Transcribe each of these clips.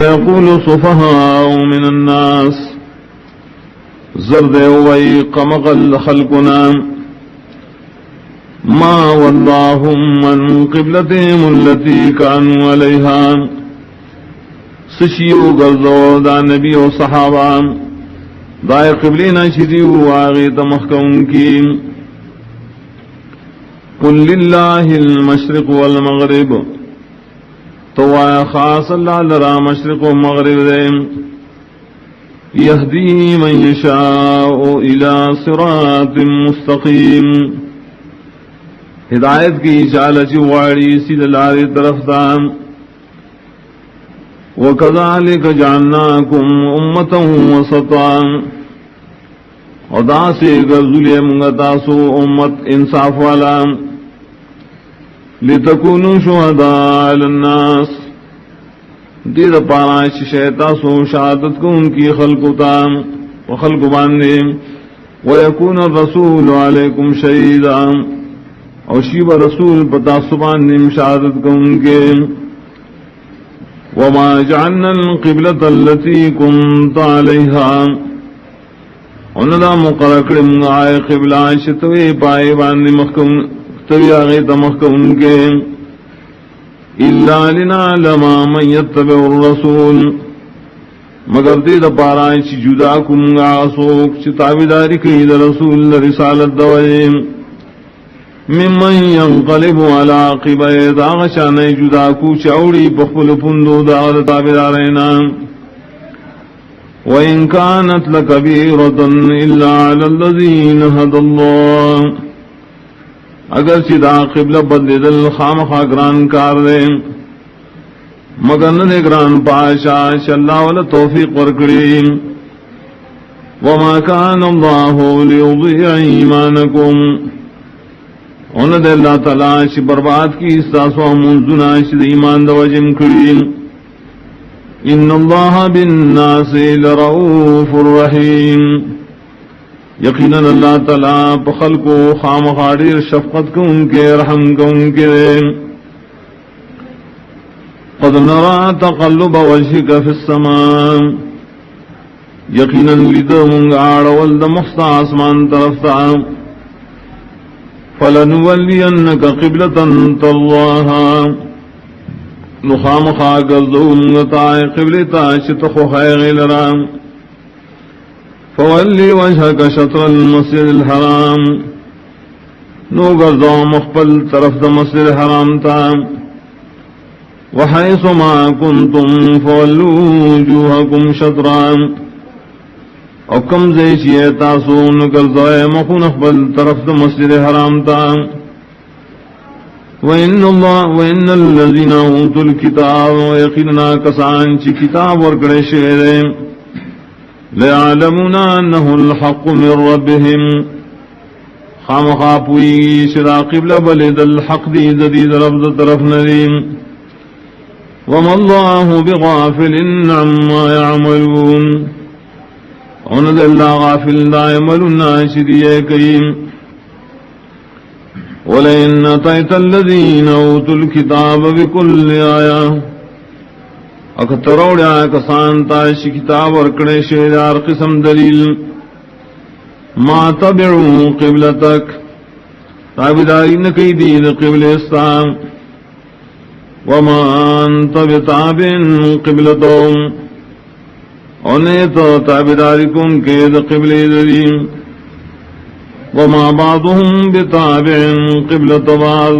يقول السفهاء من الناس زرد وي قمقل خلقنا ما ولاهم عن قبلتهم التي كانوا عليها سشیو گرزو دا نبی و صحابہ دائے قبلینا شدیو آغیت مخکون کی قل للہ المشرق والمغرب تو آیا خاص اللہ لرا مشرق و مغرب دے یہدی من یشاء الى صراط مستقیم ہدایت کی چالچ واڑی سید لاری طرف دام وَكَذَلِكَ جَعَلْنَاكُمْ أُمَّةً وَسَطًا اور دا سے گرزولی منگتاسو امت انصاف والا لِتَكُونُوا شُهَدَاءَ عَلَى النَّاسِ دید پارانش شیطاسو شہادت کو ان کی خلقتا وخلق باندے وَيَكُونَ الرَّسُولُ عَلَيْكُمْ شَهِيدًا اور شیب رسول پتا سبان شہادت کو ان کے وما جعلنا القبلة التي كنت عليها وندا مقرر من آئے قبلہ شتوی پائے باندی مخکم توی آغیت مخکم کے الا لنعلم من يتبع الرسول مگر دید پارائے چی جدا کم آسوک چی تابداری کئی دا رسول رسالت دوئے ممن ينقلب على عقبيه داغ شان جدا کو چوڑی بخل پندو داغ تابدارینا وإن كانت لكبيرة إلا على الذين هدى الله اگر چدا قبلہ بدل خام خاگران کار دے مگر نہ گران پاشا اللہ ولا توفیق ورکڑی وما كان الله ليضيع إيمانكم انہوں نے اللہ تعالیٰ چی برباد کی استاسو منزنا چی ایمان دو جم کرین ان اللہ بالناس لرؤوف الرحیم یقینا اللہ تعالیٰ پخل کو خام خاڑیر شفقت کو ان کے رحم کو ان کے قد نرا تقلب وجهك في السماء یقینا لدمونگ آڑوال دمخص آسمان طرفتا فلنولینک قبلة ترضاها نخام خاگردون غطائے قبلتا شتخو خیغ لرام فولی وجهك شطر المسجد الحرام نو گردو مخبل طرف دا مسجد الحرام تا وحیث ما کنتم فولو وجوهکم شطرام او کم زیشی تاسو نگرزوئے مخون اخبر طرف دا مسجد حرام تا وَإِنَّ الَّذِينَ أُوتُوا الْكِتَابَ وَيَقِينَنَا کسان چی کتاب ورکڑے شیرے لَيَعْلَمُونَ أَنَّهُ الْحَقُّ مِنْ رَبِّهِمْ خام خاپوئی شدا قبلہ بلد الحق دید رب طرف ندیم وَمَا اللَّهُ بِغَافِلٍ عَمَّا يَعْمَلُونَ اُند اللہ غافل دائملنا شدیئے کریم وَلَئِنَّ أَتَيْتَ الَّذِينَ أُوتُوا الْكِتَابَ بِكُلِّ آیَةٍ اکتروڑیا کسان تائش کتاب ورکڑے شہدار قسم دلیل ما تبعوا قبلتک تابداری نکی دید قبل اسلام وما انت بتابع قبلتهم انہیں تو تابداری کن کے قبل دریم وما بعضهم بتابع قبلۃ بعض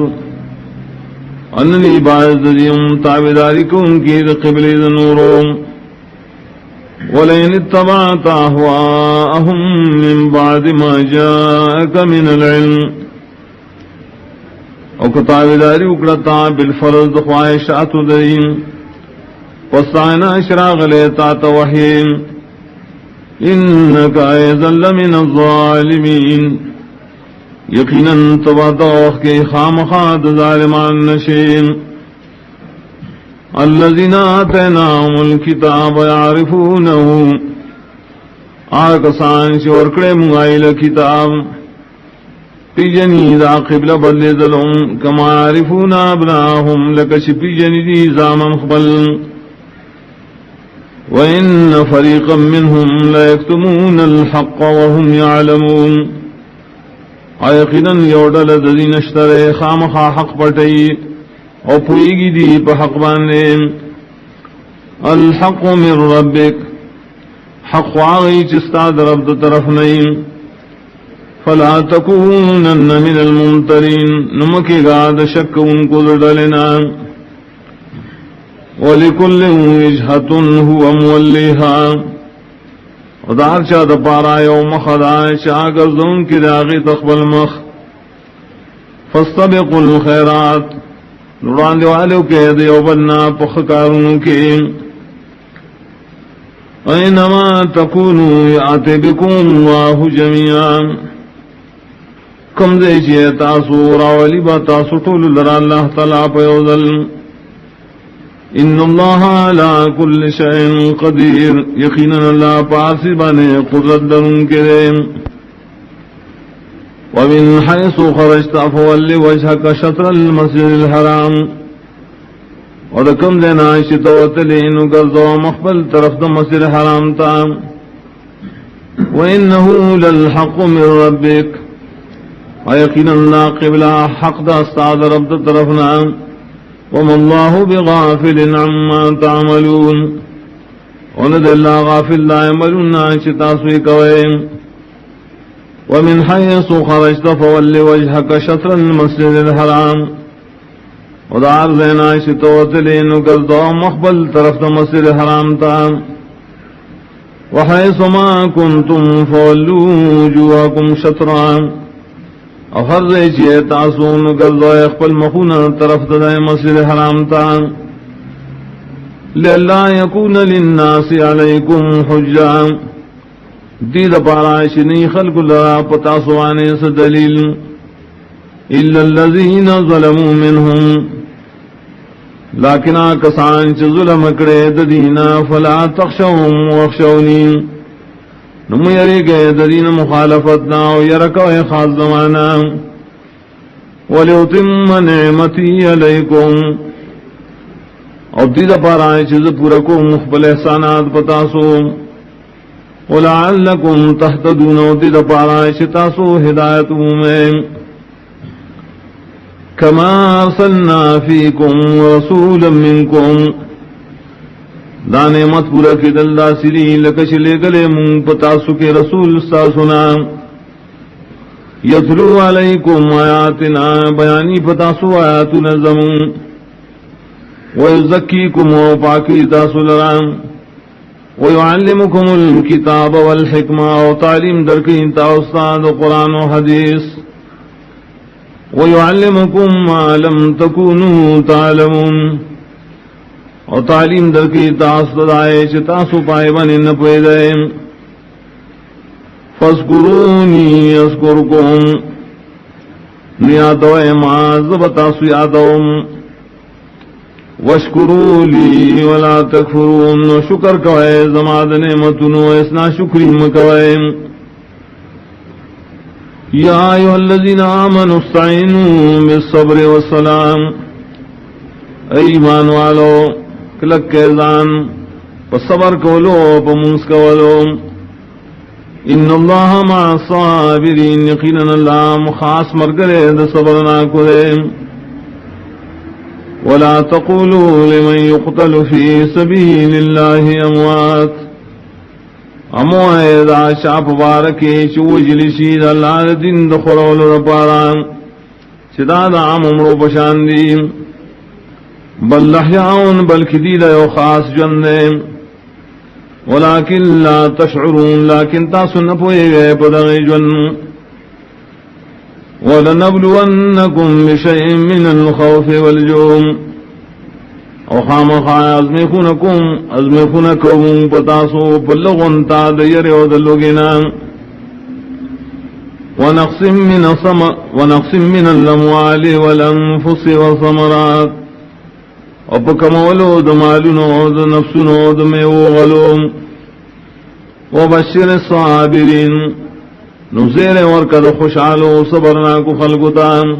اننی بعض دریم تابداری کن کے قبل نوروں ولئن اتبعت اهواءهم من بعد ما جاءك من العلم او تابداری اکڑتا بالفرض خواہشات دریم وَسَعْنَا اشراغ لیتا توحیم انکا ایزل من الظالمین یقیناً تبادوخ کے خامخاد ظالمان نشیم الذین آتیناهم الکتاب یعرفونہو آکسان شورکڑے منگائل کتاب پی جنی دا قبل بدل دلوں کما یعرفون ابناہم لکش پی جنی دی زامن خبل وَإِنَّ فَرِيقًا مِّنْهُمْ لَيَكْتُمُونَ الْحَقَّ وَهُمْ يَعْلَمُونَ یقیناً یوڈل ددین اشترے خامخا حق پٹئی او پوئیگی دی پا حق بانے الحق من ربک حق واغی چستا درب دو طرف نہیں فلا تکونن من الممترین نمکی گاد شک ان کو دلنا وَلِكُلٍّ وِجْهَةٌ هُوَ مُوَلِّيهَا ودار چا دا پارا یوم خدای چا گردون کی داغی تقبل مخ فاستبقوا الخیرات نوران دیوالو کے دیو بننا پخکارونو کی اینما تکونو یاتی بکم اللہ جميعا کم دے چی تاسو راولی با تاسو طول لرا اللہ تعالیٰ پیوزل ان اللہ علی کل شیء قدیر یقینا اللہ پاسی بانے قدرت درن کرے ومن حیث خرجت فول وجهک شطر المسجد الحرام ودکم دینا شتوتلین گردو مقبل طرف دا مسجد الحرام تا وانه للحق من ربک ویقینا اللہ قبلہ حق دا استاد رب دا طرفنا وما الله بغافل عما تعملون وند الله غافل لا يعملون شتاسوي كوين ومن حيث خرجت فول وجهك شطر المسجد الحرام ودار زينا شتوتلين وقردوا مقبل طرف المسجد الحرام تا وحيث ما كنتم فولوا وجوهكم شطرا او ہر رئی چیئے تاسون گردو اقبل مخونا طرف دائے مسجد حرام تا لئلا یکون للناس علیکم حجا دید پارائش نی خلق لرا پتاسوانے سے دلیل الا الذین ظلموا منہم لیکن آکسان چ ظلم کرے ددینا فلا تخشوهم واخشونی نمو یری گئے دین مخالفتنا و یرکو خاص زمانا ولیتم نعمتی علیکم اور دید پارائے چیز پورکو مخبل احسانات پتاسو ولعلکم تحتدون و دید پارائے چتاسو ہدایتو میں کما ارسلنا فیکم رسولا منکم دانے مت پورا کی دلدا سری لکش لے گلے من پتاسو کے رسول سنا یتلو علیکم آیاتنا بیانی پتاسو آیات نظم ویزکیکم و پاکی تاسو لرام ویعلمکم الکتاب والحکمہ و تعلیم درکی تا استاد قرآن و حدیث ویعلمکم ما لم تکونوا تعلمون اور تعلیم در کی تاسو دائے چتاسو پائے بنے نہ پوئے دائے فاذکرونی اذکرکم نیادو اے معاذ بتاسو یادوم واشکرو لی ولا تکفرون شکر کوئے زماد نعمتنو اسنا شکری مکوئے یا ایوہ الذین آمنوا استعینوا بالصبر والسلام ایمان والو کلک کردان پا صبر کولو پا منس کولو ان اللہ مع صابرین یقینا اللہ مخاص مرگرے دا صبرنا کرے ولا تقولوا لمن يقتل في سبيل الله اموات اموائے دا شاپ بارکی چوجلشی دا اللہ دن دخرول رپاران چدا دا عام عمرو پشاندیم بل لحیاؤن بلکہ دیدہ یو خاص جندے ولیکن لا تشعرون لیکن تاسو نپوئے گئے پدغی جن وَلَنَبْلُوَنَّكُمْ بِشَيْءٍ مِّنَ الْخَوْفِ وَالْجُوعِ او خامخا ازمخونکم پتاسو پلغن تا دیر او دلوگینا ونقسم من الاموال والانفس والثمرات او پکمولو دمالونو دنفسونو دمیو غلوم وبشر الصابرین نزیر ورکد خوشحالو صبرنا کو خلقتان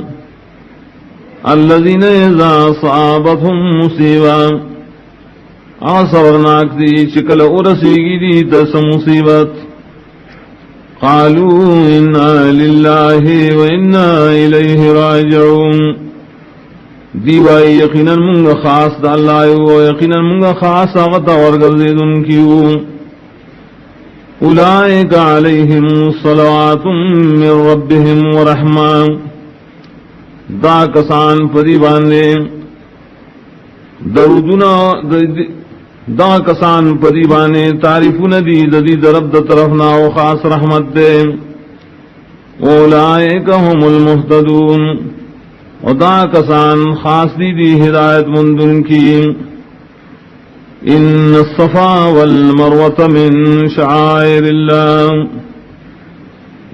الذين اذا اصابتهم مصیبہ آصورناک دی چکل ارسیگی دی تس مصیبت قالوا انا للہ و انا الیہ راجعون دی بائی یقینا منگا خاص دا اللہ و یقینا منگا خاص آغتا ورگردن کیو اولئک علیہم صلوات من ربهم ورحمہ دا کسان پدی باندے درودنا دا کسان پدی بانے تعریفون دی ددی درب دا طرفنا و خاص رحمت دے اولئک هم المہتدون و دا کسان خاص دی ہدایت مندن کی ان الصفا والمروۃ من شعائر اللہ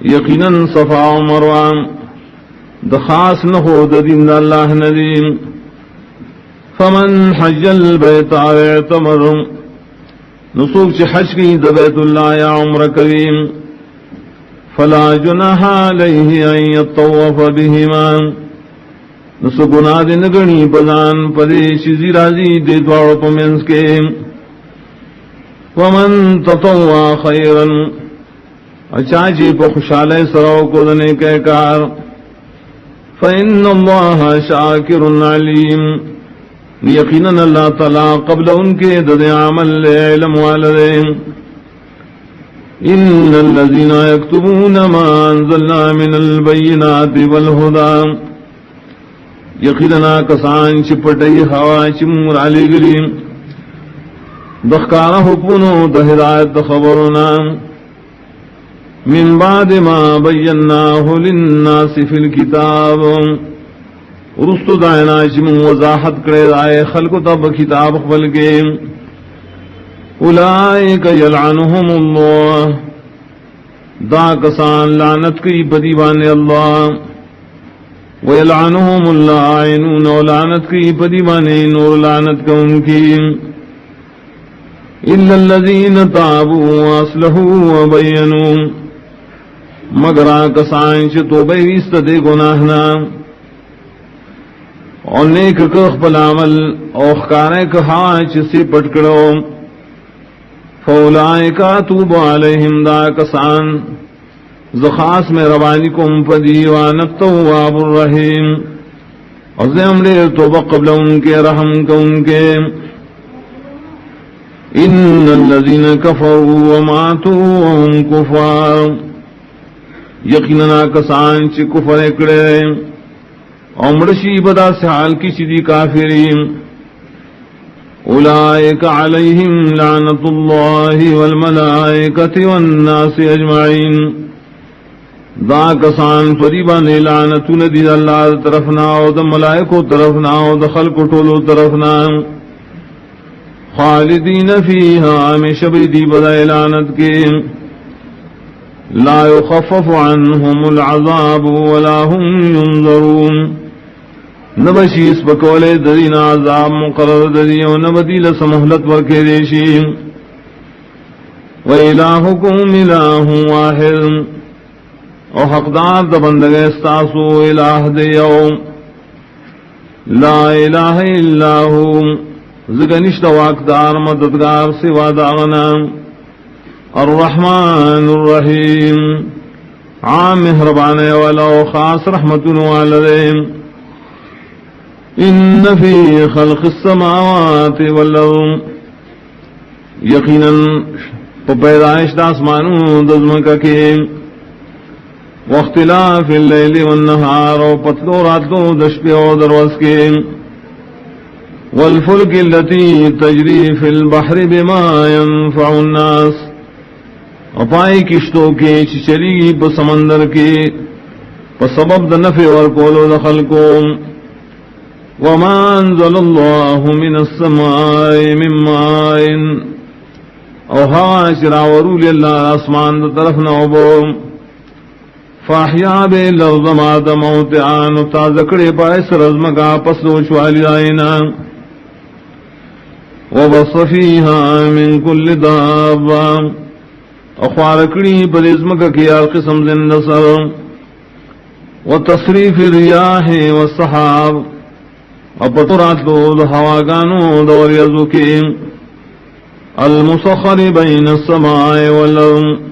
یقینا صفا و مروہ دا خاص نہو دا دین دا اللہ ندیم فمن حج البیت اعتمر نسوک چی حج کی دا بیت اللہ یا عمر کریم فلا جناح علیہ ان یطوف بہما نسو گناہ دے نگنی پزان پدے چیزی رازی دے دوارو پمنس کے ومن تطوع خیرا اچاچی پا خوشالے سراؤ کو دنے کے کار فإن اللہ شاکر علیم یقیناً اللہ تعالی قبل ان کے دد عمل علم والدے ان الذین یکتبون ما انزلنا من البینات والہدى یقیناً کسان چپٹئی ہوا چمور علی گریم دخکارہ حکمنو دہدایت خبرنا من بعد ما بیناہ للناس فی الکتاب رستو دائنا چمون وضاحت کرے دائے خلق تب کتاب خبل کے اولئک یلعنہم اللہ دا کسان لعنت کی بدیوان اللہ ویلعنہم اللعنون ولعنت کی بدیوان نور لعنت کا ان کی الا الذین تابوا واصلحوا وبینوا مگر کسان چ توبہ ویست دے گناہنا اور نیک کخ پل عمل اوخکارے کہا چسی پٹکڑو فولائک اتوب علیہم دا کسان زخاص میں روانی کم پدی وانا التواب الرحیم اور زمرے توبہ قبل ان کے رحم کا ان کے ان الذین کفروا وماتوا وهم کفار یقیننا کسان چی کفر اکڑے امرشی بدا سے حال کی چیزی کافرین اولئک علیہم لعنت اللہ والملائکۃ والناس اجمعین دا کسان فریبان لعنت ندی اللہ طرفنا و دا ملائکو طرفنا و دا خلق طولو طرفنا خالدین فیہا ہمیشہ بیدی بدا لعنت کے لا يخفف عنهم العذاب ولا هم ينظرون نبشیس بکولے درین عذاب مقرر دری و نبدیل سمحلت ورکے دیشی وَإِلَٰهُكُمْ إِلَٰهٌ وَاحِدٌ او حقدار دا بندگے استاسو الہ دیو لا الہ الا ہو زگنشت واقدار مددگار سوا داغنا الرحمن الرحیم عام مہربانے والا و خاص رحمت والدین ان فی خلق السماوات والارض یقیناً پیدائش داسمانوں دزمکا کے واختلاف اللیل والنہار و پتلو راتوں دشپے و دروز کے والفلک اللتی تجری فی البحر بما ينفع الناس اپائی کشتوں کے چلی بسمندر کے بسبب دنفع ورکولو دخل کو وما انزل اللہ من السماء من ماء او ہوا چراورو للہ آسمان دا طرف نوبو فاحیا بے لفظ مات موتعان تازکڑے پائس رزمگا پسوچ والی آئینا وبص فیہا من کل دابا اخوارکڑی پر ازمکا کیا قسم زند سر وتصریف الریاح والصحاب اپترات دو ہواگانو دور یزو کے المسخر بین السماء والارض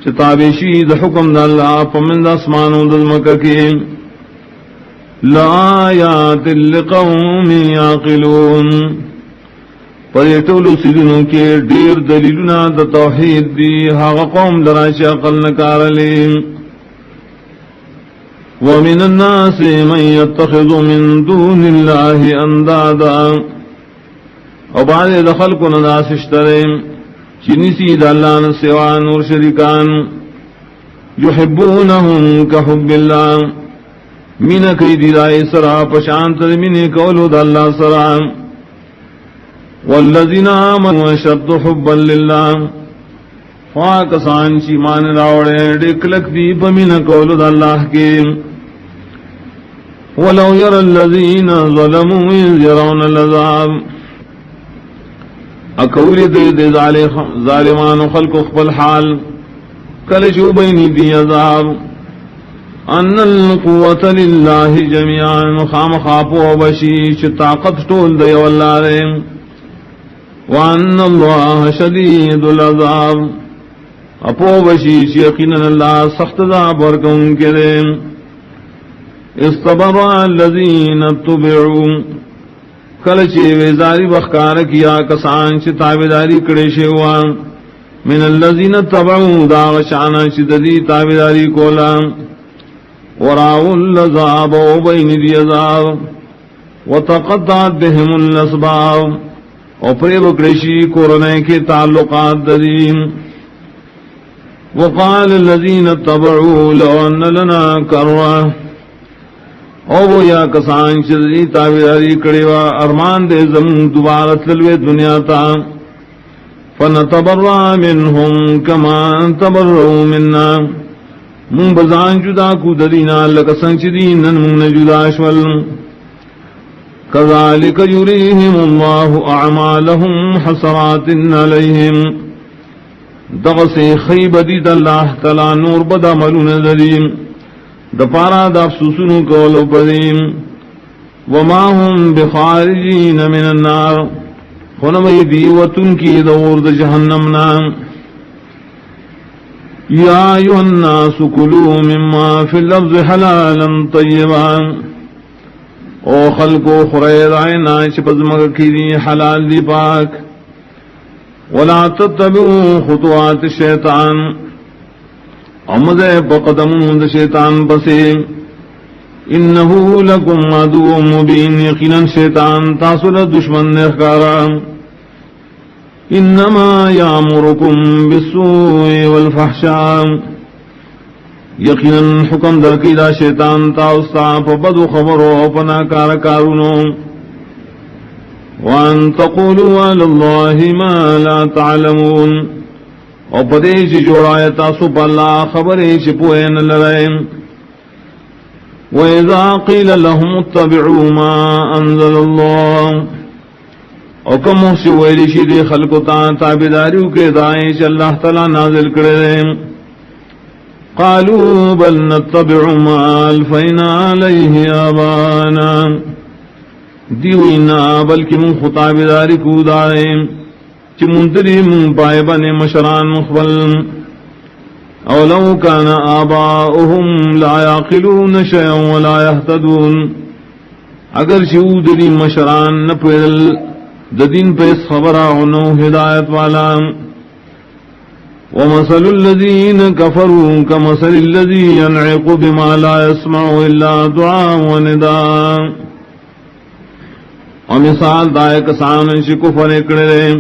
چتابشی د حکم د اللہ پمند اسمان و دزمکہ کی لآیات لقوم یعقلون پر یٹولو سیدنوں کے دیر دلیلنا د توحید دی حق قوم لراش عقل نکارلی ومن الناس من يتخذ من دون اللہ اندادا اور بعد دخل کو نداس اشتریم چنی سید اللہ نسوان اور شرکان یحبونہم کحب اللہ من کئی دیدائی سرا پشانت من کولو دا اللہ سرا والذین آمنوا اشد حبا للہ فاکسان چی مان راوڑے ڈکلک دیب من کولو دا اللہ کے ولو یر الذین ظلموا اذ یرون العذاب اکولی دے دے ظالمان و خلق اخبر حال کلشو بینی دی عذاب ان القوة للہ جميعا خام خاپو و بشیش طاقت ٹول دے واللہ رے وان اللہ شدید العذاب اپو بشیش یقینا اللہ سخت عذاب ورکن کرے استبرأ الذین اتبعوا کلچے ویزاری بخکار کیا کسان چی تابداری کڑے شیوا من الذین تبعوا داغشانا چی ددی تابداری کولا وراؤ العذاب و بین دی عذاب وتقطعت بهم الاسباب و پریب کڑشی کورنے کے تعلقات ددیم وقال الذین تبعوا لو ان لنا کروا او وہ یا کسان چیزی تابداری کڑیوا ارمان دے زمون دوبارہ تلوے دنیا تا فنتبرع منہم کما تبرعوا منا من بزان جدا کو درینا لکسن چدین من جدا شول کذالک یریہم اللہ اعمالہم حسرات علیہم دغس خیب دید اللہ تعالی نور بدا ملون ذریم دپارا دا افسوسنو کولو پدیم وما هم بخارجین من النار خنمی دیوتن کی دور دا جہنمنا یا ایوہ الناس کلو مما فی اللفظ حلالا طیبا او خلقو خرید آئینا چپزمک کی دی حلال دی پاک ولا تتبعوا خطوات الشیطان امد بقدم شیطان بسے انہو لکم عدو مبین یقینا شیطان تاصل دشمن نخکارا انما یامرکم بالسوء والفحشاء یقینا حکم درکی دا شیطان تاؤستا پبدو خبرو پنا کارکارونو وان تقولوا علی اللہ ما لا تعلمون اور پدیش جوڑائے تاسو پا اللہ خبریش پوین لرائم وَإِذَا قِيلَ لَهُمُ اتَّبِعُوا مَا أَنزَلَ اللَّهُ اور کم محسی ویلیشی دے خلقتا تابداریو کے دائش اللہ تعالی نازل کرے قالوا بل نتبع ما الفینا علیہ آبانا دیوینا بلکہ من خطابداری کو دائم چی منتری من پائے بنے مشران مخبل اولو کان آباؤہم لا یعقلون شیئا ولا یہتدون اگر شیودری مشران نپیدل ددین پیس خبرانو ہدایت والا ومثل الذین کفروا کمثل الذی ینعق بما لا يسمع الا دعاء ونداء اور مثال دائے کسان شی کفر اکڑے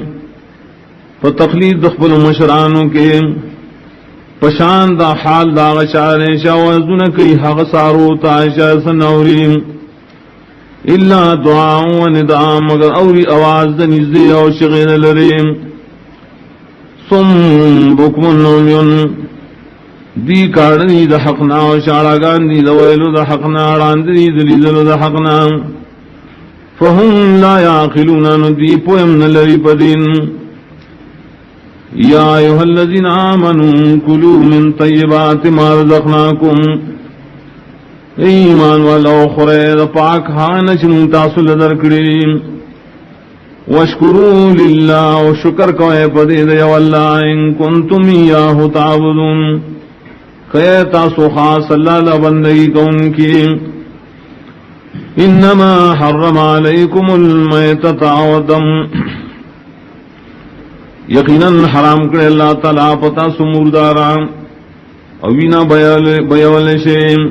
فتقلید دخبل مشرانوں کے پشان دا حال دا غشارے شاوزن کئی حق سارو تاشا سنوریم الا دعا و ندعا مگر اوری آواز دا نزدی او شغین لریم سم بکمن نومیون دی کارنی دا حقنا و شارگان دی دا ویلو دا حقنا راندی دلیدلو دا حقنا فهم لا یاقلونا ندی پویم نلری پدین یا ایوہ الذین آمنوا کلوا من طیبات ما رزقناکم ایمان والا خرید پاک ہاں نچن تاسل در کریم واشکروا للہ و شکر کوئے پدید یو اللہ ان کنتم ایاہ تعبدون کہ تاسو خاص اللہ لبندگی کون کی انما حرم علیکم المیتۃ والدم یقیناً حرام کرے اللہ تعالیٰ پتا سمردارا اوینا بیول شیم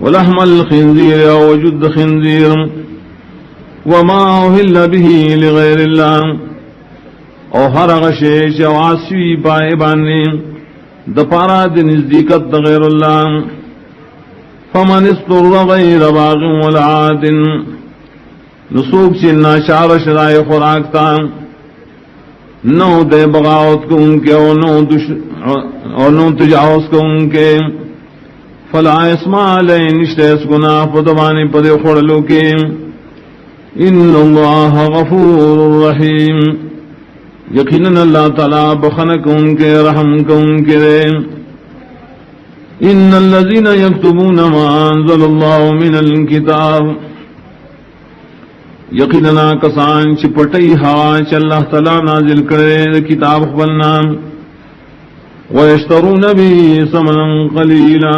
ولحم الخنزیر وجد خنزیر وما اہل به لغیر اللہ او ہر غشیش واسوی پائے بانے دپارا دن نزدیکت غیر اللہ فمن استر غیر باغ ولا عاد نسوک سے ناشار شرائع خوراکتا نو دے بغاوت کو ان کے اور نو تجاوز کو ان کے فلا اسما علیہ نشتیس گناہ پدوانے پدے خوڑلو کے ان اللہ غفور رحیم یقیناً اللہ تعالیٰ بخنک ان کے رحم کو ان کے ان الذین یکتبون ما انزل اللہ من الکتاب یقیناً کسان چپٹئی ہوا چ اللہ تعالیٰ نازل کرے کتاب خبلنا ویشترون به ثمنا قلیلا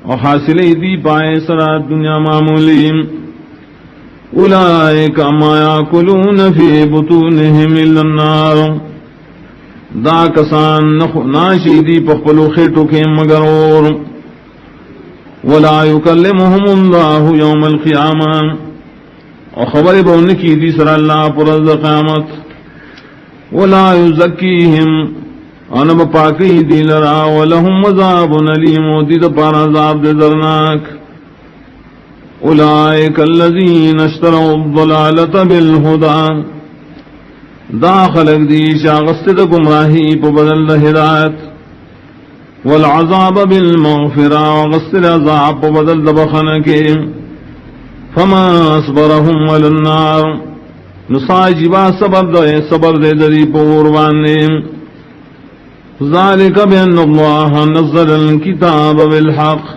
اور حاصل دی پائے سرا دنیا معمولی اولئک ما یاکلون فی بطونہم الا النار دا کسان ناشی دی پخپلو خیٹو کے مگر اور ولا یکلمہم اللہ یوم القیامہ اور خبر بون کی دی سر اللہ پر قیامت ولا یزکیہم انب پاکی دی لرا ولہم عذاب علیم و دید پار عذاب دے درناک اولئک الذین اشتروا الضلالۃ بالہدی دا خلق دی شاغست دا گمراہی پا بدل دا ہدایت والعذاب بالمغفرہ وغسل عذاب پا بدل دا بخنکے فما اصبرهم علی النار نصاجبا صبر دے دری پوروانے ذالک بان اللہ نزل الکتاب بالحق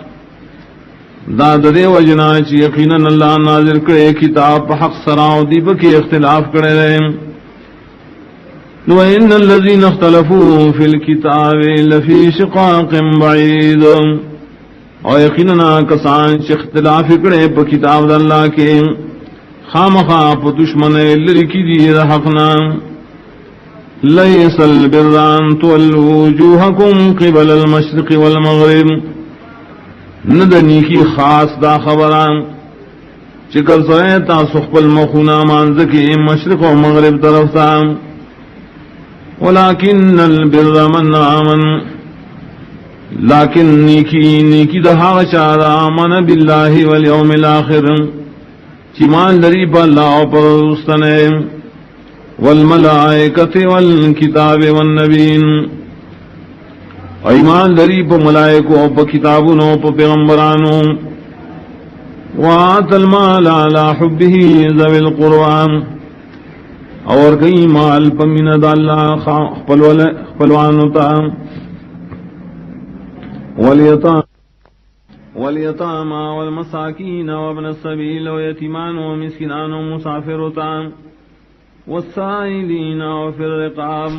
داد دے وجنا چی یقیناً اللہ نازل کرے کتاب پا حق سراؤ دی بکی اختلاف کرے رہے وَإِنَّ الَّذِينَ اخْتَلَفُوا فِي الْكِتَابِ لَفِي شِقَاقٍ بَعِيدٍ اور یقیناً کسان چی اختلاف کرے پا کتاب اللہ کے خامخا پا دشمن لرکی دی حقنا لَيْسَ الْبِرَّ أَن تُوَلُّوا وُجُوهَكُمْ قِبَلَ الْمَشْرِقِ وَالْمَغْرِبِ ندنی کی خاص دا خبران چکر سوئے تا سخبل مخونا مانزکی مشرق و مغرب طرف تا ولیکن البر من آمن لیکن نیکی دہا چارا آمن باللہ والیوم الاخر چیمان لری پا اللہ پر رستنے والملائکت والکتاب والنبین ایمان لری پا ملائکو پا کتابونو پا پیغمبرانو وآت المال علی حبه ذوی القرآن اور کئی مال پا مند اللہ خپلوانو تا والیتاما والمساکین وابن السبیل ویتیمان ومسکنان ومسافر تا والسائلین وفی الرقاب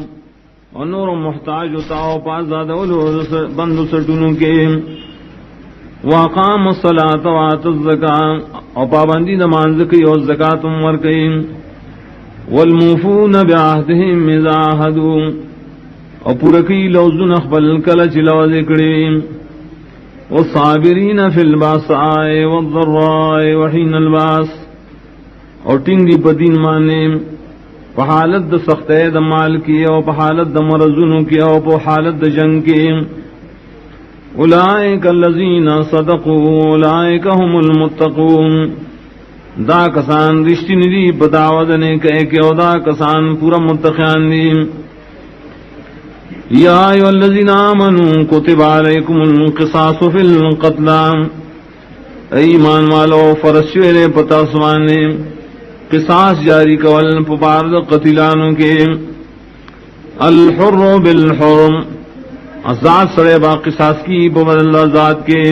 اور نور محتاج ہوتا ہو پاس زیادہ بند سٹنوں کے واقام الصلاۃ وآت الزکاۃ اور پابندی نماز کی اور زکات عمر کی والموفون بعہدہم اذا عاہدوا اور پورا کی لوزن اخبل کل چلو ذکری والصابرین فی الباساء والضراء وحین الباس اور ٹنگی بدین مانے پحالت دا سختے دا مال کی او پحالت دا مرزنوں کی او پحالت دا جنگ کی اولئک الذین صدقوا اولئک هم المتقون دا کسان رشتی ندی بدعوذنے کہے کہ او دا کسان پورا متقیان دی یا ایوہ الذین آمنوا کتب علیکم القصاص فی القتلى ایمان والو فرشویرے پتا سوانے قصاص جاری کول پپارد قتلانوں کے الحر بالحرم ازاد سرے با قصاص کی پبدل ازاد کے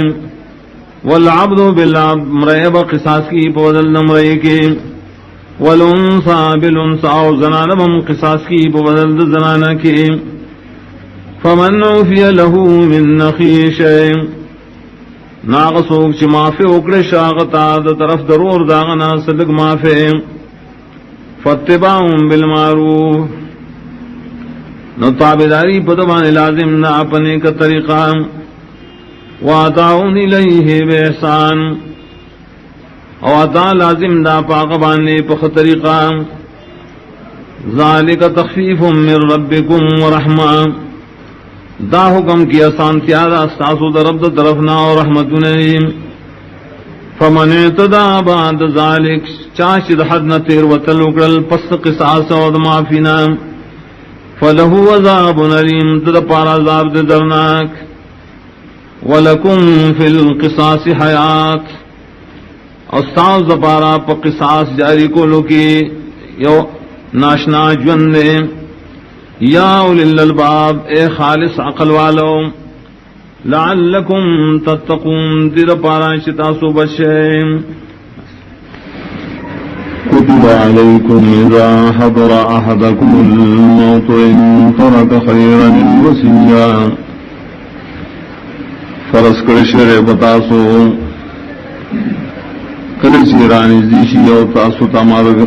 والعبد بالعبد مرے با قصاص کی پبدل نمرے کے والانثى بالانثى او زنانہ بم قصاص کی بدل زنانہ کی فمن عفی له من اخیہ شیء ناغسوک چی معافی اکڑے شاغتا دا طرف درور داغنا صدق معافی فاتباعهم بالمعروف نو تابداری پدبان لازم نا اپنے کا طریقہ واتعون الیہ بإحسان او عطا لازم دا پاقبانے پخ طریقہ ذالک تخفیف من ربکم ورحمہ دا حکم کی آسان تیارا استاسو دا رب دا طرفنا اور رحمت نیم فمن اعتدا بعد ذالک چاشد حدنا تیر وطل اکرل پس قصاص اور معافینا فلہو عذاب علیم تد پارا عذاب دے درناک ولکم فی القصاص حیات استاذ زپارا پا قصاص جاری کو لکی یو ناشنا جوندے یا اولی الالباب اے خالص عقل والو لعلکم تتقون تد پارا شتاسو بشیم كتب عليكم إذا حضر أحدكم الموت إن ترك خيرا الوصية فرض کرشر بتاسو کرشیرانی زیشی او تاسو تمارگ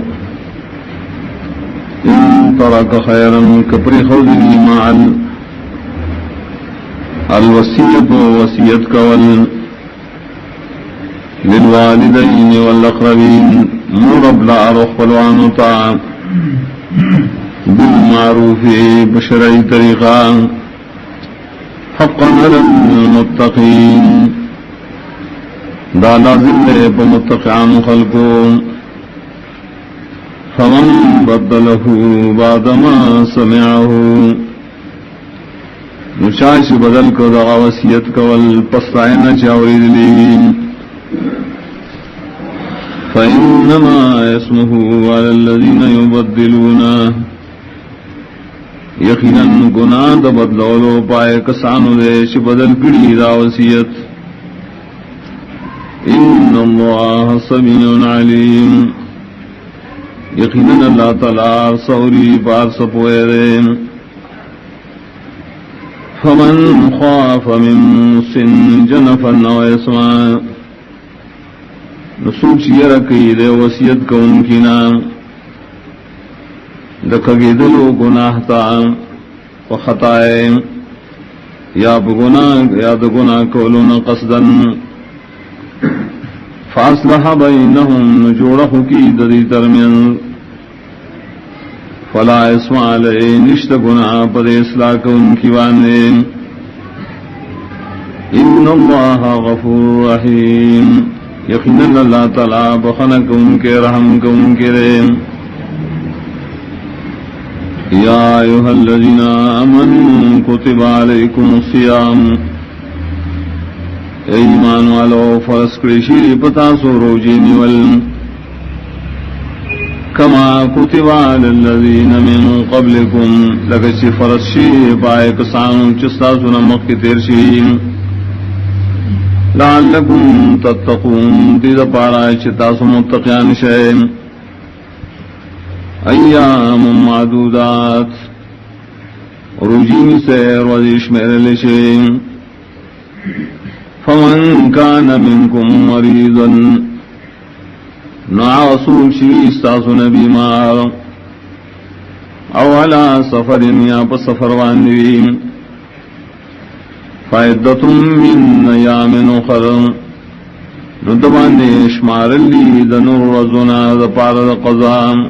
ان ترک خیرا کپری خود ایمان الوصیت وصیت کول للوالدین والاقربین مرب لا روح فلوانتا بالمعروف بشرعی طریقہ حقا علی المتقین دا لازم ہے بمتقعان خلقو فمن بدله بعد ما سمعه نشاش بدل کو دا وصیت کول پسائنا چاوری دلی فإنما اسمه على الذين يبدلونه یقینا گناہ دا بدلولو پائے کسانو دے چھ بدل کری دا وصیت ان اللہ سمیع علیم یقینا اللہ تعالی سوری بار سپوئے دے فمن خاف من موص جنفا او اسما نسوچ یہ رکی دے وصیت کو ان کی نام دکھگی دلو گناہ تا و خطائے یا بگناہ کولون قصدن فاصلح بینہم نجوڑہ کی دری ترمین فلا اسم علیہ نشت گناہ پر اصلاح کو ان کی وانے ان اللہ غفور رحیم یقیناً اللہ تعالیٰ بخنک ان کے رحم کو ان کے رحم یا ایوہا الذین آمنوا کتب علیکم الصیام اے ایمان والو فرض کرشی پتا سو روجی نیول کما کتب علی الذین من قبلکم لگچی فرض شی پائے کسان چستا سنا مخی تیر شیم لعلکم تتقون تیز پارا چتاس متقیان شیم ایام معدودات رجیم سیر وزیش میرے لشیم فمن کان منکم مریضا نعاصو شیستاسن بیمار او علا سفر یا پسفر واندویم فائدتم من ایام اخر ندبان شمار لی دنور رزنا دپار قضام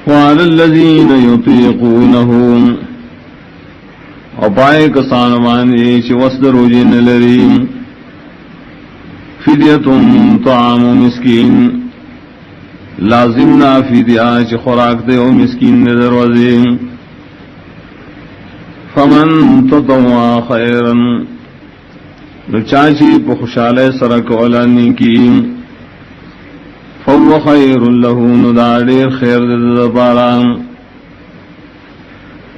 وعلى الذين يطيقونه اپائے کسان وانے چھ وسد روجین لریم فدیتم طعام مسکین لازم نا فدیہ چھ خوراک دے او مسکین نے دروازے فمن تطوع خیرا نچاچی پخشالے سرک اولانی کی فهو خیر له نداریر خیر دبارا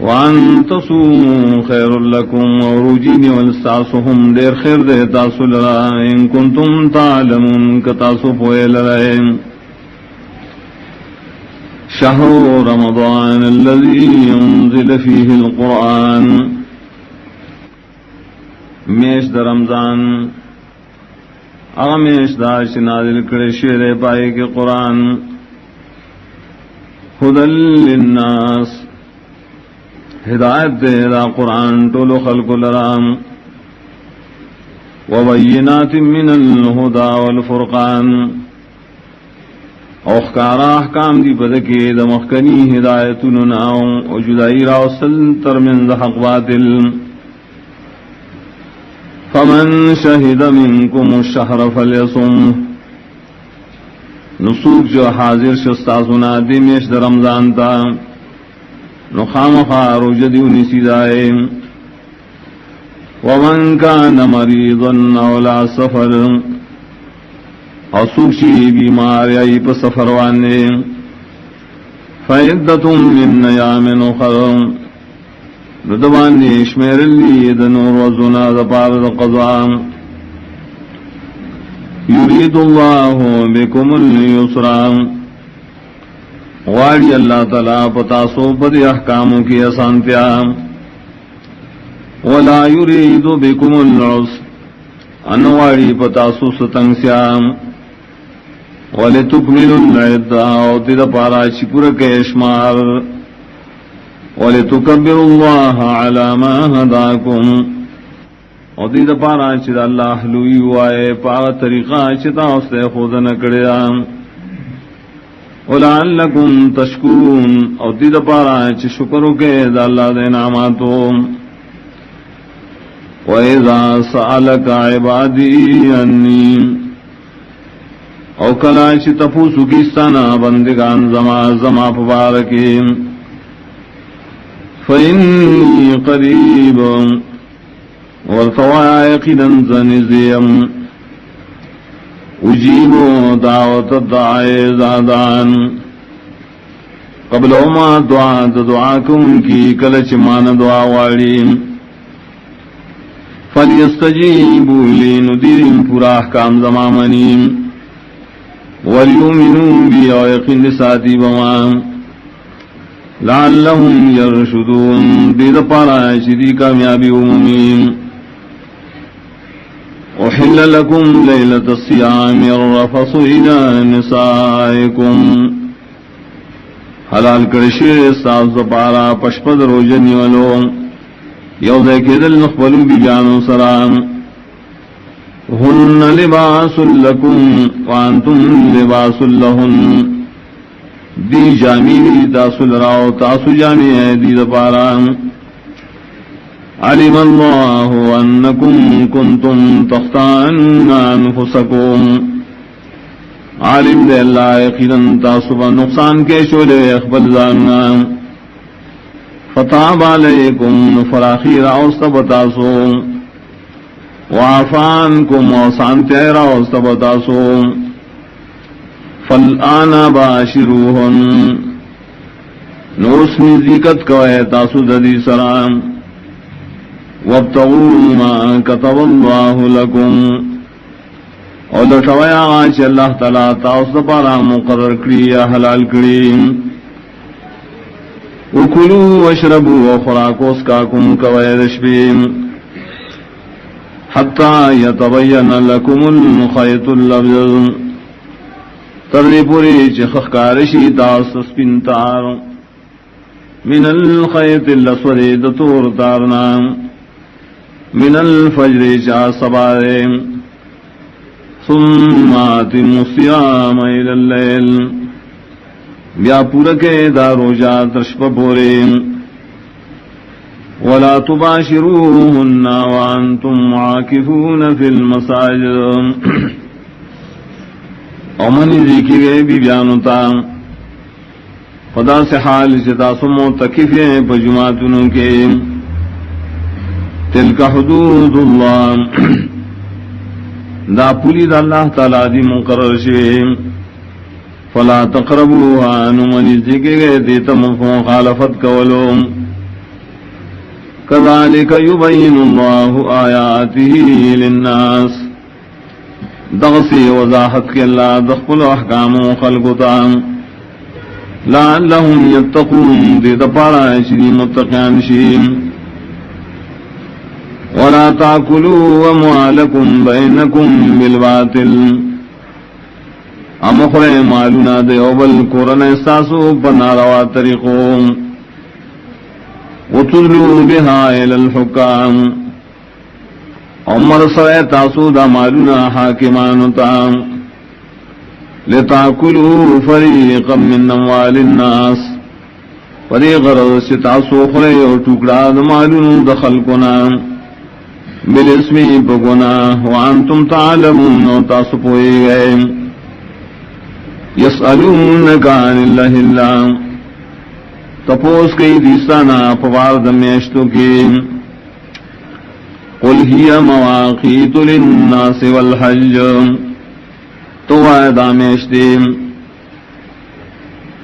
وان تصوموا خیر لکم وروجین والساسهم دیر خیر دے تاسو لرا ان کنتم تعلمون کتاسو پوئے لرائے شهر رمضان الذي ينزل فيه القرآن میش دا رمضان اغمیش دا نازل کرے شیر پائے کے قرآن ہدی للناس ہدایت دے دا قرآن طول خلق الرام وبینات من الہدا والفرقان اوخکارا احکام دی بدکی دا مخکنی ہدایتنا و جدائی راوصل ترمن دا حق باطل فمن شہد منکم الشہر فلیصم نسوک جو حاضر شستا سنا دی میش دا رمضان تا نخام خارو جدیونی سیدائے ومن کان مریضا اولا سفر اسوشی بیمار ای پا سفروانے فعدتم من ایام اخر ردوانی شمیر لی دنور وزنا دپار قضا یرید اللہ بکم اليسرا غاڑی اللہ تعالی پتاسو پدی احکاموں کی اسانتیا ولا یرید بکم العسر انواڑی پتاسو ستنگسیا وَلِتُكْمِلُوا الْعِدَّةَ وَتِدَ پارا شکر کے اشمار وَلِتُكَبِّرُوا اللَّهَ عَلَى مَا هَدَاكُمْ وَتِدَ پارا چِدَ اللہ لوئی وائے پا طریقہ چتا اسے خود نکڑیا وَلَعَلَّكُمْ تَشْكُرُونَ وَتِدَ پارا چ شکر کے دا اللہ دے نعماتو وَإِذَا سَأَلَكَ عِبَادِي أَنِّي او کلاچ تپوسو کیستانا بندگان زما پبارکی فإنی قریب ورطوایا یقیدن زنزیم اجیبو دعوت الدعائی زادان قبل ما دعاکم کی کلچ مان دعا واریم فلیستجیبو لین دیریم پورا احکام زمامنیم وَلْيُؤْمِنُوا بِي وَيَقِنْ لِسَاتِي بَمَا لَعَلَّهُمْ يَرْشُدُونَ دید پارا شدی کامیابی عمومین وَحِلَّ لَكُمْ لَيْلَةَ الصِّيَامِ الرَّفَثُ إِلَى نِسَائِكُمْ حلال کرشیر ساز پارا پشپد روجنی ولو یوزے کے دل نخبلو بی جانو سرام ہن لباس لکم وانتم لباس لہن دی جامی تاسو لراو تاسو جامی ہے دی دپارا علم اللہ انکم کنتم تختان انفسکم عالم دے اللہ یقینا تاسو با نقصان کے شولے اخبر زاننا فتاب علیکم فراخی راوست بتاسو وعفانکم وسانتی راوست بتاسو فالآن باشروہن نورس نزیکت کوئے تاسو ددی سرام وابتغوا ما كتب اللہ لکم اور لٹویا آچ اللہ تعالیٰ تاسو پارا مقرر کری یا حلال کری وکلوا واشربوا وخراکوس کاکم کوئے رشبیم حتی یتبین لکم الخیط الابیض تردی پوری چخخ کارشی تاس سپنتار من الخیط الاسود دتور تارنا من الفجر چا سبارے ثم اتموا الصیام الى اللیل بیا پورکے دا روجا ترشپ پورے ولا تباشروهن وانتم عاکفون فی المساجد اومنی ذکی گئے بی بیانتا خدا سے حال چتا سمو تکفیں پجماتنوں کے تلک حدود اللہ دا پولی دا اللہ تعالی دی مقرر شوئے فلا تقربوها نمنی ذکی گئے دیتا مخالفت کولو كذلك يبين الله آياته للناس دغسی وضاحت کے اللہ دخل احکام و خلقتا لعلهم يتقون دے دپارا شری متقیان شیم ولا تاكلوا اموالكم بينكم بالباطل امخر مالنا دے اوبل قرن احساسو بناروا طریقوں وتدلوا بها الى الحكام عمر سوے تاسو دا مالنا حاکمان تام لتاكلوا فريقا من اموال الناس فريقا ستاسو خرے اور ٹکڑا دا مالنا دخل کنا بالاسم بگنا وانتم تعلمون تاسو پوئے گئے یسألونک عن اللہ اللہ تپوس کئی دیستانا پوار دمیشتو کی قل ہی مواقیت للناس والحج تو آئے دامیشتی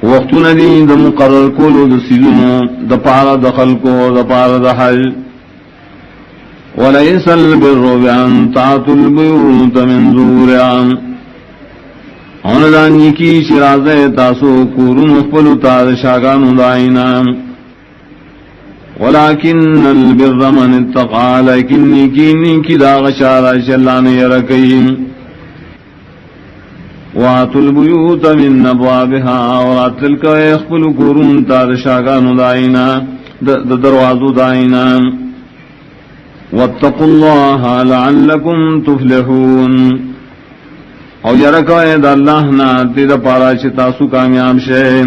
وقت ندی دا مقرر کولو دا سیدنو دا پارا دخل کو دا پارا دا حج وَلَيْسَ الْبِرُّ بِأَن تَأْتُوا الْبُيُوتَ مِن ظُهُورِهَا اونلانی کی شراز تاسو کورن اخبلو تاد شاگانو دائنا وَلَكِنَّ الْبِرَّ مَنِ اتَّقَى لیکن نیکی داغ شارع شلان یرکیم وَآتُوا الْبُيُوتَ مِن أَبْوَابِهَا وَرَاتِلْ کا اخبلو کورن تاد شاگانو دائنا دروازو دائنا واتقوا الله لعلكم تفلحون او یرکوئے دا اللہ نا تیدا پارا چتاسو کامیاب شئے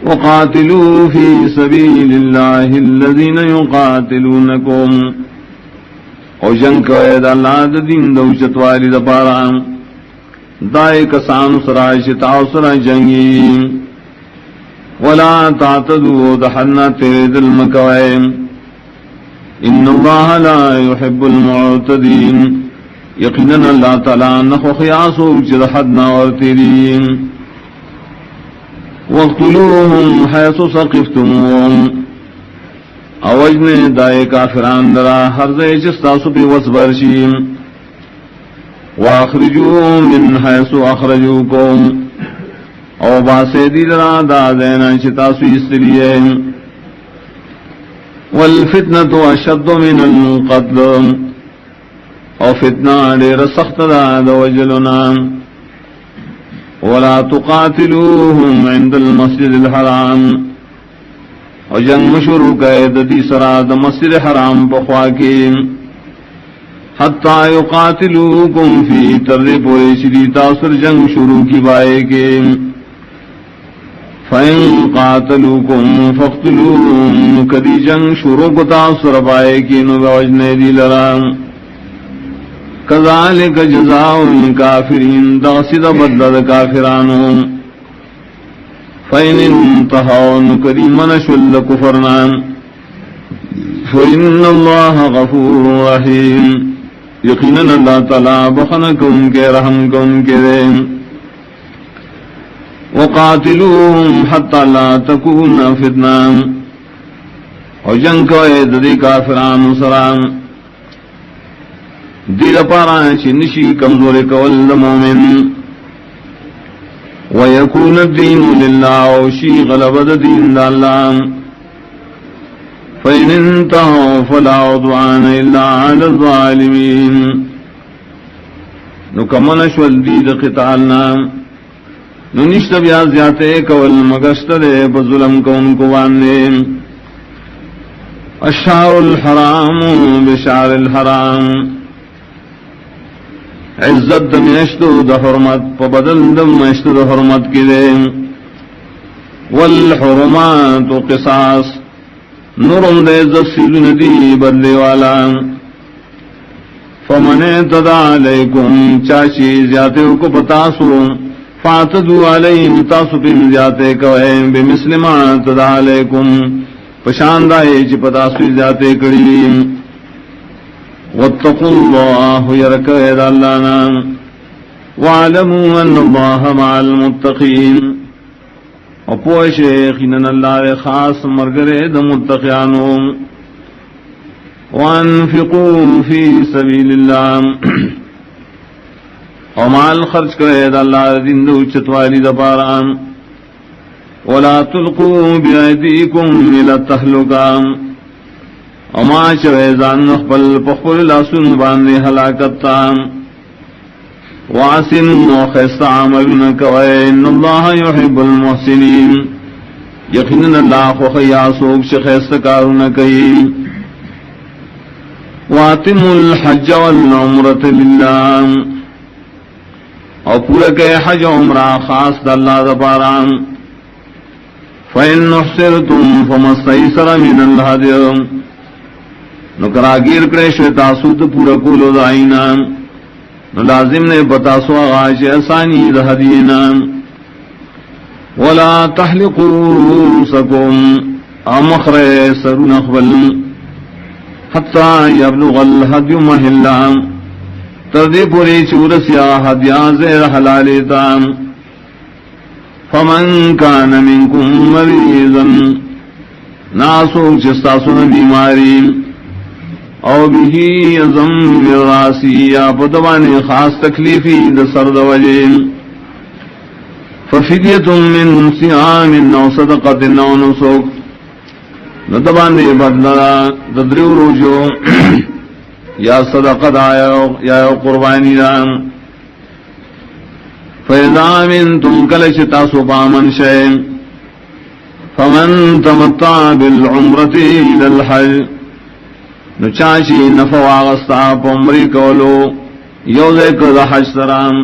وقاتلوا فی سبیل اللہ الذین یقاتلونکم او جنگ کوئے دا اللہ دا دین دا اچتوالی دا پارا دائے کسان سرائے چتاو سرائے جنگی ولا تعتدوا دحنا تیرے دل مکوئے ان اللہ لا يحب المعتدین یقیناً اللہ تعالیٰ نخو خیاسو چد حدنا ورتیرین وَاقْتُلُوهُمْ حَيْثُ ثَقِفْتُمُوهُمْ اوجن دائے کافران درا حرزے چستاسو پی وصبرشیم وَاخْرِجُوهُمْ مِنْ حَيْثُ أَخْرَجُوكُمْ او باسے دی درا دا دینا چتاسو استریے والفتنة أشد من القتل او فتنہ دیر سخت دا وجلنا ولا تقاتلوهم عند المسجد الحرام او جنگ مشروع قید دی سراد مسجد حرام بخواکی حتی یقاتلوکم فی ترد پوریشی تاثر جنگ شروع کی بائے کے فَإِن قَاتَلُوكُمْ فَاقْتُلُوهُمْ کدی جنگ شروع کو تاثر بائے کی نوجنے دی لرام كذلك جزاء الكافرين داسد بدل كافرانهم فإن انتهوا كريما شل كفرنا فإن الله غفور رحيم يقينا الله تعالى بخنكم كرحمكم كريم وقاتلوهم حتى لا تكون فتنة وجنك ويدري كافران سلام دل پارا چنشی کمزور کول مومن ویکون الدین للہ وشی غلبت دین اللہ فإن انتهوا فلا عدوان الا على الظالمین نکمن شول دید قتالنا ننشت بیا زیادے کول مگشت دے بظلم کون کوانے الشهر الحرام بشهر الحرام عزت دمیشتو دا حرمت پا بدل دمیشتو دا حرمت کی دے والحرمات قصاص نرم دے عزت سیلن دی بدلے والا فمن اعتدى علیکم چاچی زیادے کو پتاسو فاعتدوا علیہم تاسو پی زیادے کوئے بمثل ما اعتدى علیکم پشاندائے چی پتاسو زیادے کریم واتقوا الله يركض لنا واعلموا ان الله مع المتقين اپو شیخ ان اللہ خاص مرگرے د متقیانوں وانفقوا في سبيل الله ومال خرچ کرے د اللہ دین دو چتوالی د پاران ولا تلقوا بأيديكم إلى التهلكة اما چویزان خپل پخپل لاسون باندے ہلاکتا واسن وخیست عملن کوئے ان اللہ یحب المحسنین یقیناً اللہ خوخیا سوک شخیست کارون کئی واتم الحج والعمرت للہ اور پورا کہ حج عمرہ خاص دا اللہ دباران فإن نحصرتم فمستیسر من الہدی نکراگیر کرے تاسود پورا کولو دائینا نو لازم نے بتاسو آغاش اسانی دہدینا ولا تحلقوا رؤوسکم امخر سرون اخبل حتی یبلغ الہدی محلا تردی پوری چورسیا حدیان زیر حلالیتا فمن کان منکم مریضا ناسو چستاسون بیماری او بھی ازم راسی یا پتوان خاص تکلیفی د سرد وجہ ففدیت من صیام او صدقۃ او نسک نتبان بدلا ددریو روجو یا صدقۃ یا قربانی دان فاذا منتم کلشتا سبامن شے فمن تمتع بالعمرۃ الى الحج نو چاچی نفع واغستا پمری کولو یوزے کدا حج سرام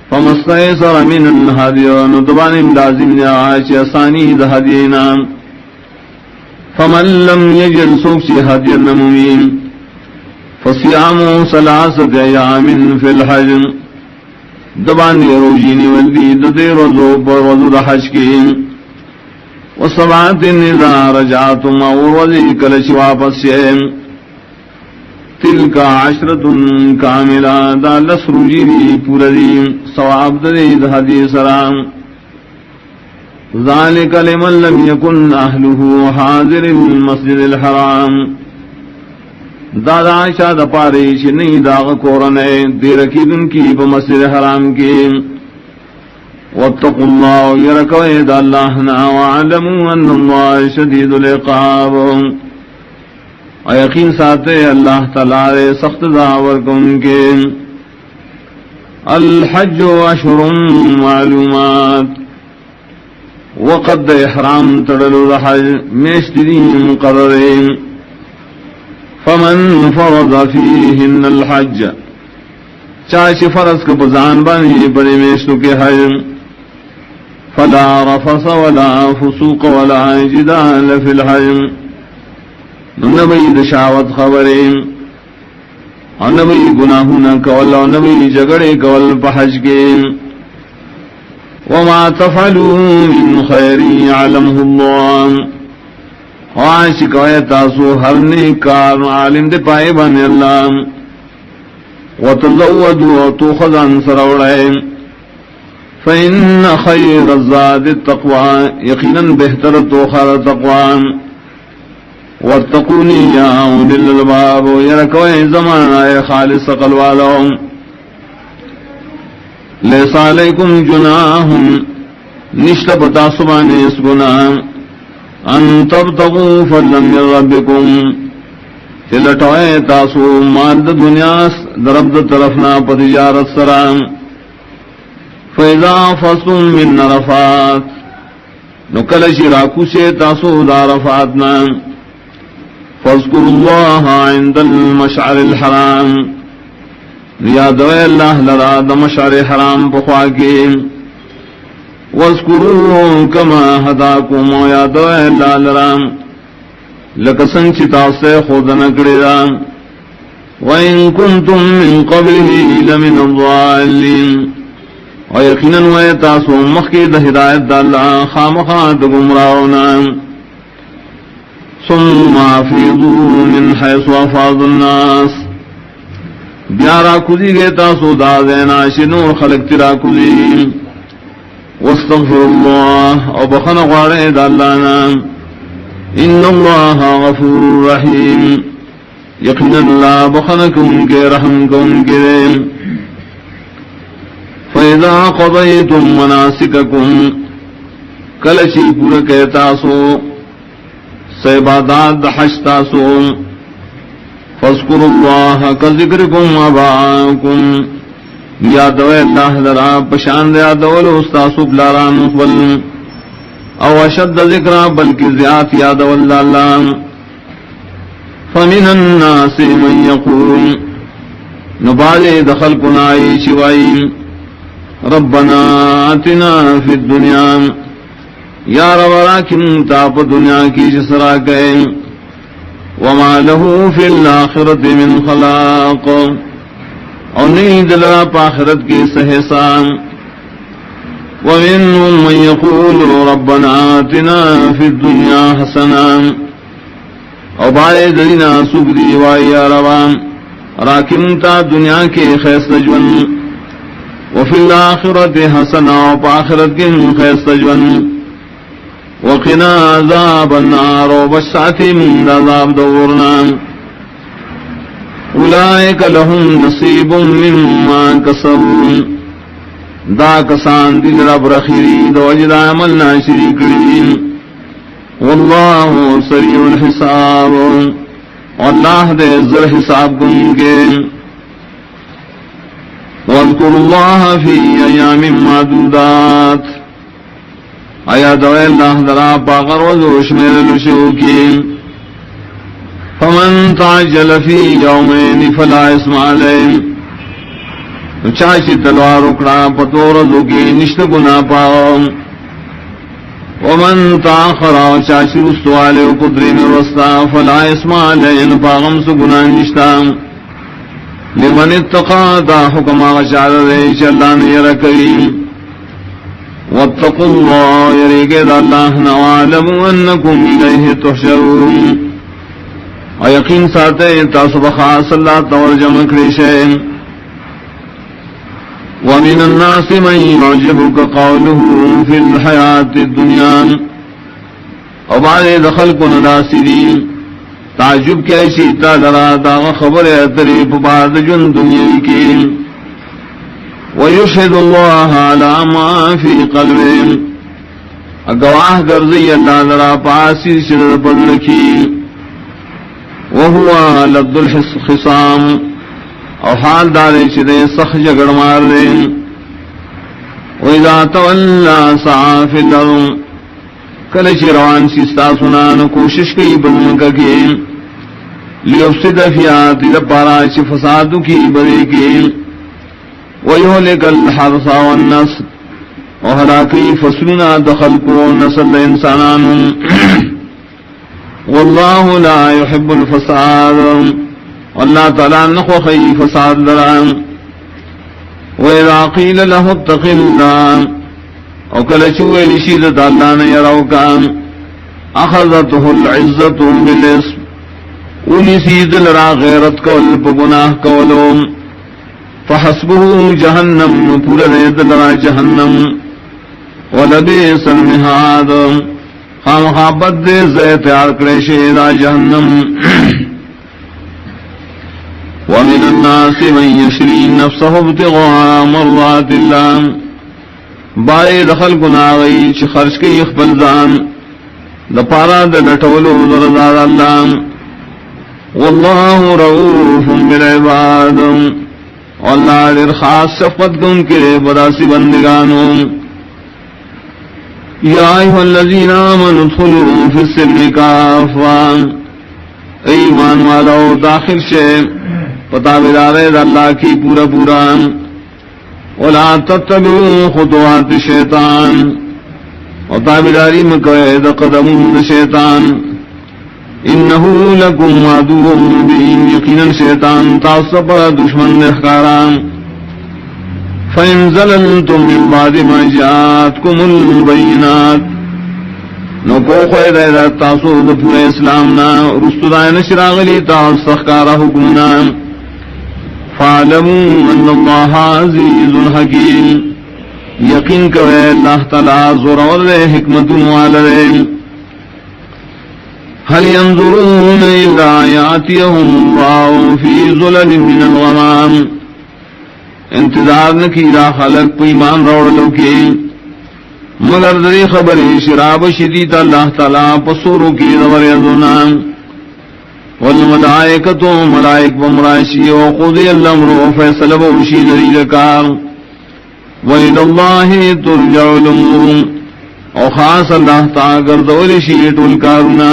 فمستیسر من الہدی نو دبانیم لازم نعاچ اسانی دا حدینا فمن لم یجل سوکچی حدی نمومین فصیامو سلاست ایام فی الحج دبانی روجینی والدی ددی رضو پر وضو دا حج کی وسبعت اذا رجعتم وذی کلچ واپس شیم تلک عشرۃ کاملہ دا لسرجی پوری ثواب دے حدیث سلام ذالک لمن لم یکن اہلہ حاضر المسجد الحرام دادا شاد پاریش نہیں داغ کورنے دیر کی دن کی بمسجد حرام کی واتقوا الله يركوا يد الله وعلموا أن الله شديد العقاب ويقين ساتے اللہ تعالی سخت داور کن کے الحج اشهر معلومات وقد احرام تڑل الحج میشترین مقررین فمن فرض فيهن الحج چاچ فرض کو بزان بانی بڑے میشتوں کے حج فلا رفث ولا فسوق ولا جدال في الحج نبی دشاوت خبریں نبی گناہونا کول نبی جگڑے کول پحج کے وما تفعلوا من خیر علمه اللہ وعاشق ویتاسو ہر نیکار عالم دے پائے بانے اللہ وتزودوا تو خزان سروڑے فإن خير الزاد التقوى يقينا بهتر توخر تقوى واتقوني يا أولي الألباب يركوا زمان يا خالص قلوالهم ليس عليكم جناح نشت بتاسبان يسقنا أن تبتغوا فضلا من ربكم تلتوئے تاسو مال دنیا درب طرفنا پتجارت سرام فَإِذَا فَصْتُم مِّن عَرَفَاتٍ نُكَلَ شِرَاكُ سے تاسو دارفاتنا فَاذْكُرُوا اللَّهَ عِندَ الْمَشْعَرِ الْحَرَامِ یاد اللہ لرا دمشعر حرام پخواکی وَاذْكُرُوهُ كَمَا هَدَاكُمْ یاد اللہ لرا لکسن چتا سے خود نکڑا وَإِن كُنتُم مِّن قَبْلِهِ لَمِنَ الضَّالِّينَ اور یقیناً وہ تاسو مخی دا ہدایت دا اللہ خامخات گمراہونا ثم افیضوا من حیث افاض الناس بیارا کذی گئے تاسو دا دینا شنور خلق ترا کذی واستغفر اللہ اور بخن غارے دا اللہ نام ان اللہ غفور رحیم یقیناً اللہ بخنکم کے رحم کن کے فَإِذَا قَضَيْتُم مَّنَاسِكَكُمْ کلچی پورا کہتا سو سیبادات حج تاسو فاذکروا اللہ کذکرکم آباءکم یادو اللہ لرا پشاند یادول استاسو بلاران اخبل او اشد ذکرہ بلکہ زیاد یادول اللہ فمن الناس من یقول نبالے دخل کنائی شوائی ربنا آتنا فی الدنیا یا رب راکن تاپ دنیا کی جسرا گئے وما له فی الاخرت من خلاق اور نہیں دلرا پاخرت کی سہسان ومنهم من يقول ربنا آتنا فی الدنیا حسنا اور بارے دلینا سبری وائی یا ربان راکن تا دنیا کے خیست جون وفی الاخرت حسنا و پاخرت کی خیست جون وقنا عذاب النار و بشاتی من عذاب دورنا اولئک لهم نصیب مما کسبوا دا کسان دل رب رخیری دو اجد عمل ناشری کریم واللہ سریع الحساب اللہ دے زر حساب گن کے واذکر اللہ فی ایام معدودات آیا دوئے اللہ درا پاغر وزوش میرے لشو کی فمن تعجل فی یومین فلا اسم علیہ چاچی تلوار اکڑا پتورزو کی نشت گنا پاؤ ومن تاخر چاچی رستوالے قدری میں رستا فلا اسم علیہ پاغم سو گنا نشتا لمن اتقا دا حکم آغشار ریش اللہ نے یرکی واتقوا اللہ یریگے دا اللہ نوالموا انکم الیہ تحشرون اور یقین ساتے تاسب خاص اللہ تورجم کریشے ومن الناس من يعجبك قوله في الحياة الدنيا وبعد دخل کن ناسرین تعجب کی ایشیتا لرا داغ خبر اتریب بعد جن دنیا کی ويشهد الله على ما في قلبه اگواہ گرزی اللہ لرا پاسی شرر بدلکی وهو لد الخصام اور حال دارے چدے سخ جگڑ مار دے وَإِذَا تَوَلَّا سَعَى فِي الْأَرْضِ کلچ روان سستا سنان کوشش کی بدن کا کی لیفسد فیہا تل پارا چ فساد کی بڑے کی وَيُهْلِكَ الْحَرْثَ وَالنَّسْلَ اور ہلاکی فصلنا دخل کو نسل انسانان واللہ لا يحب الفساد اللہ تعالیٰ نخو خی فساد لرام وَإِذَا قِيلَ لَهُ اتَّقِ اللَّهَ او کلچوئے لشیدت اللہ نے یروکان اخذته العزت بالاسم اولی سید لرا غیرت کول پگناہ کولوم فحسبه جہنم پورا رید لرا جہنم ولبیس المہاد خام خوابت دے زیت آرکڑے شیدہ جہنم ومن الناس من يشري نفسه ابتغاء مرضات الله بارے دخل گناہی چھ خرچ کی اخبل زان دپارا دٹولو رضا اللہ واللہ رؤوف بالعباد واللہ لرخاص شفقت گن کے بداسی بندگانوں یا ایھا الذین آمنوا ادخلوا فی السلم کافا ایمان والو داخل شے پتا بدارے اللہ کی پورا پورا ولا تتبعوا خطوات الشیطان اور تابداری مقید قدم شیطان انہو لکم عدو مبین یقینا شیطان تعصب دشمن احکاران فَإِن زَلَلْتُم مِّن بَعْدِ مَا جَاءَتْكُمُ الْبَيِّنَاتُ نو کو خیر ہے تاسو د پورے اسلام نا رستدائے نشراغلی تاس سخکارا حکمنا فَعَلَمُوا أَنَّ اللَّهَ عَزِيزٌ حَكِيمٌ یقین کرے اللہ تعالی زور اور حکمت والے هل ينظرون إلا يأتيهم الله في ظلل من الغمام انتظار نکیرا خلق پو ایمان روڑ لو کے مگر دری خبری شراب شدید اللہ تعالیٰ پسورو کی دور یدنا والملائکتو ملائک بمراشی وقضی الامر فیصل بوشی دری لکار وَإِلَى اللَّهِ تُرْجَعُ الْأُمُورُ او خاص اللہ تعالیٰ گردول شیئت الکارنا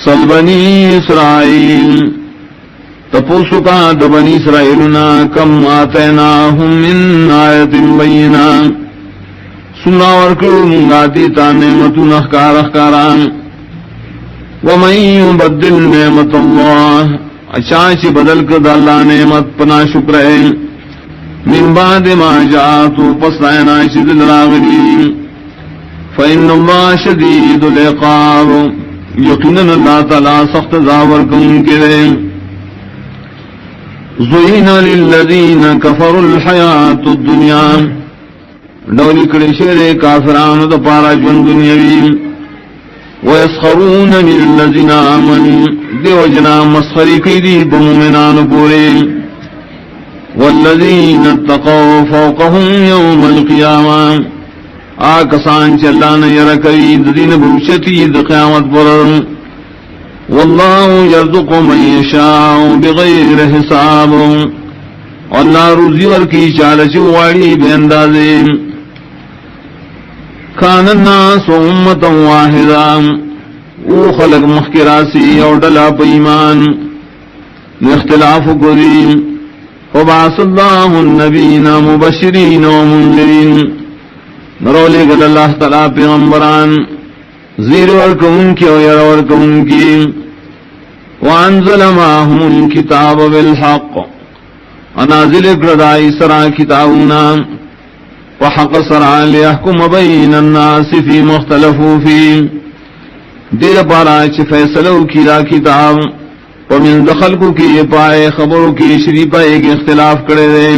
صل بنی اسرائیل تپوسو کا دبنی اسرائیلنا کم آتیناہم من آیت بینہ سنا ورکڑو منگاتی تا نعمتو نخکار اخکاران ومن یبدل نعمت اللہ اچانچی بدل کر اللہ نعمت پنا شکرے من بعد ما جاءتو پس لائنا شدل راغلی فإن اللہ شدید العقاب یقیناً اللہ تعالی سخت زاور کن کرے زین للذین کفروا الحیات الدنیا ڈولی کڑی شیر کافران دا پارا جون دنیاوی ویسخرون من الذین آمنوا دیو جنا مسخری کی دی بمومنان پورے والذین اتقوا فوقهم یوم القیامہ آکسان چلانا یرکی دین بوشتی دا قیامت پر واللہ یرزق من یشاء بغیر حساب اللہ روزی ورکی چالچ واری بے اندازے کان الناس امتا واحدا او خلق مخکراسی اور ڈلا پا ایمان اختلاف قریم وبعث اللہ النبین مبشرین ومنذرین نرولے گل اللہ تعالیٰ پیغمبران زیر ورکون کی و یر ورکون کی وانزل معهم الكتاب بالحق انازل اقردائی سرا کتابنا وحق سرا لیحکم بین الناس فی مختلفو فی دیر پاراچ فیصلو کی دا کتاب ومن دخل کو کی پائے خبروں کی شریف ایک اختلاف کرے دیں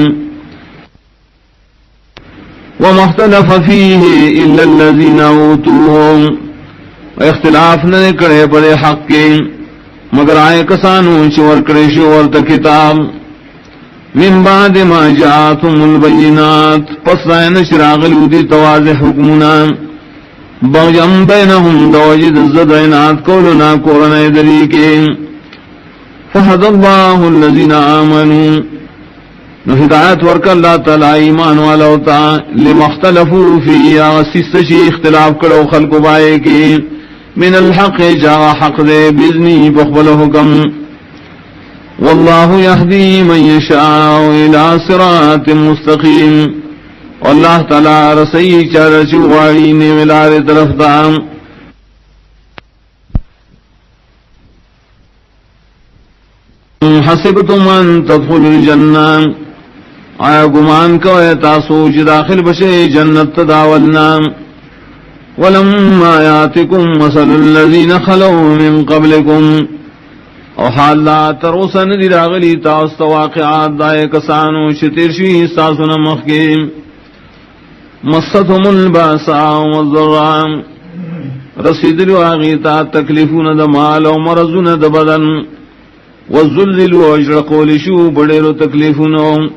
ومختلف فیہ الا الذین اوتوہ اختلاف نہ کرے بڑے حق کے مگر آئے کسانوں چور کرے شور تا کتاب من بعد ما جاءتهم البینات پس رائن شراغ لودی تواضح حکمنا بغیم بینہم دوجد الزدینات کولنا کورنا ادری کے فحد اللہ الذین آمنوا نو ہدایت ورک اللہ تعالی ایمان والا ہوتا لمختلفو فی آسیستشی اختلاف کرو خلق بائے کی من الحق جا حق دے بزنی بخبل حکم واللہ یہدی من یشاء الى صراط مستقیم واللہ تعالی رسی چارچو غاڑی نے ملار طرف دام حسبتم ان تدخلوا الجنہ آیا گمان کو تاسو چ داخل بشے جنت تداولنا ولما یاتکم مثل الذین خلوا من قبلکم او حال لا تروسن دی راغلی تاست واقعات دائے کسانو شترشی ساسن مخیم مستهم الباساء والضراء رسید الواغیتا تکلیفون دا مال و مرضون دا بدن والذلوا اجرقوا لشو بڑیرو تکلیفونو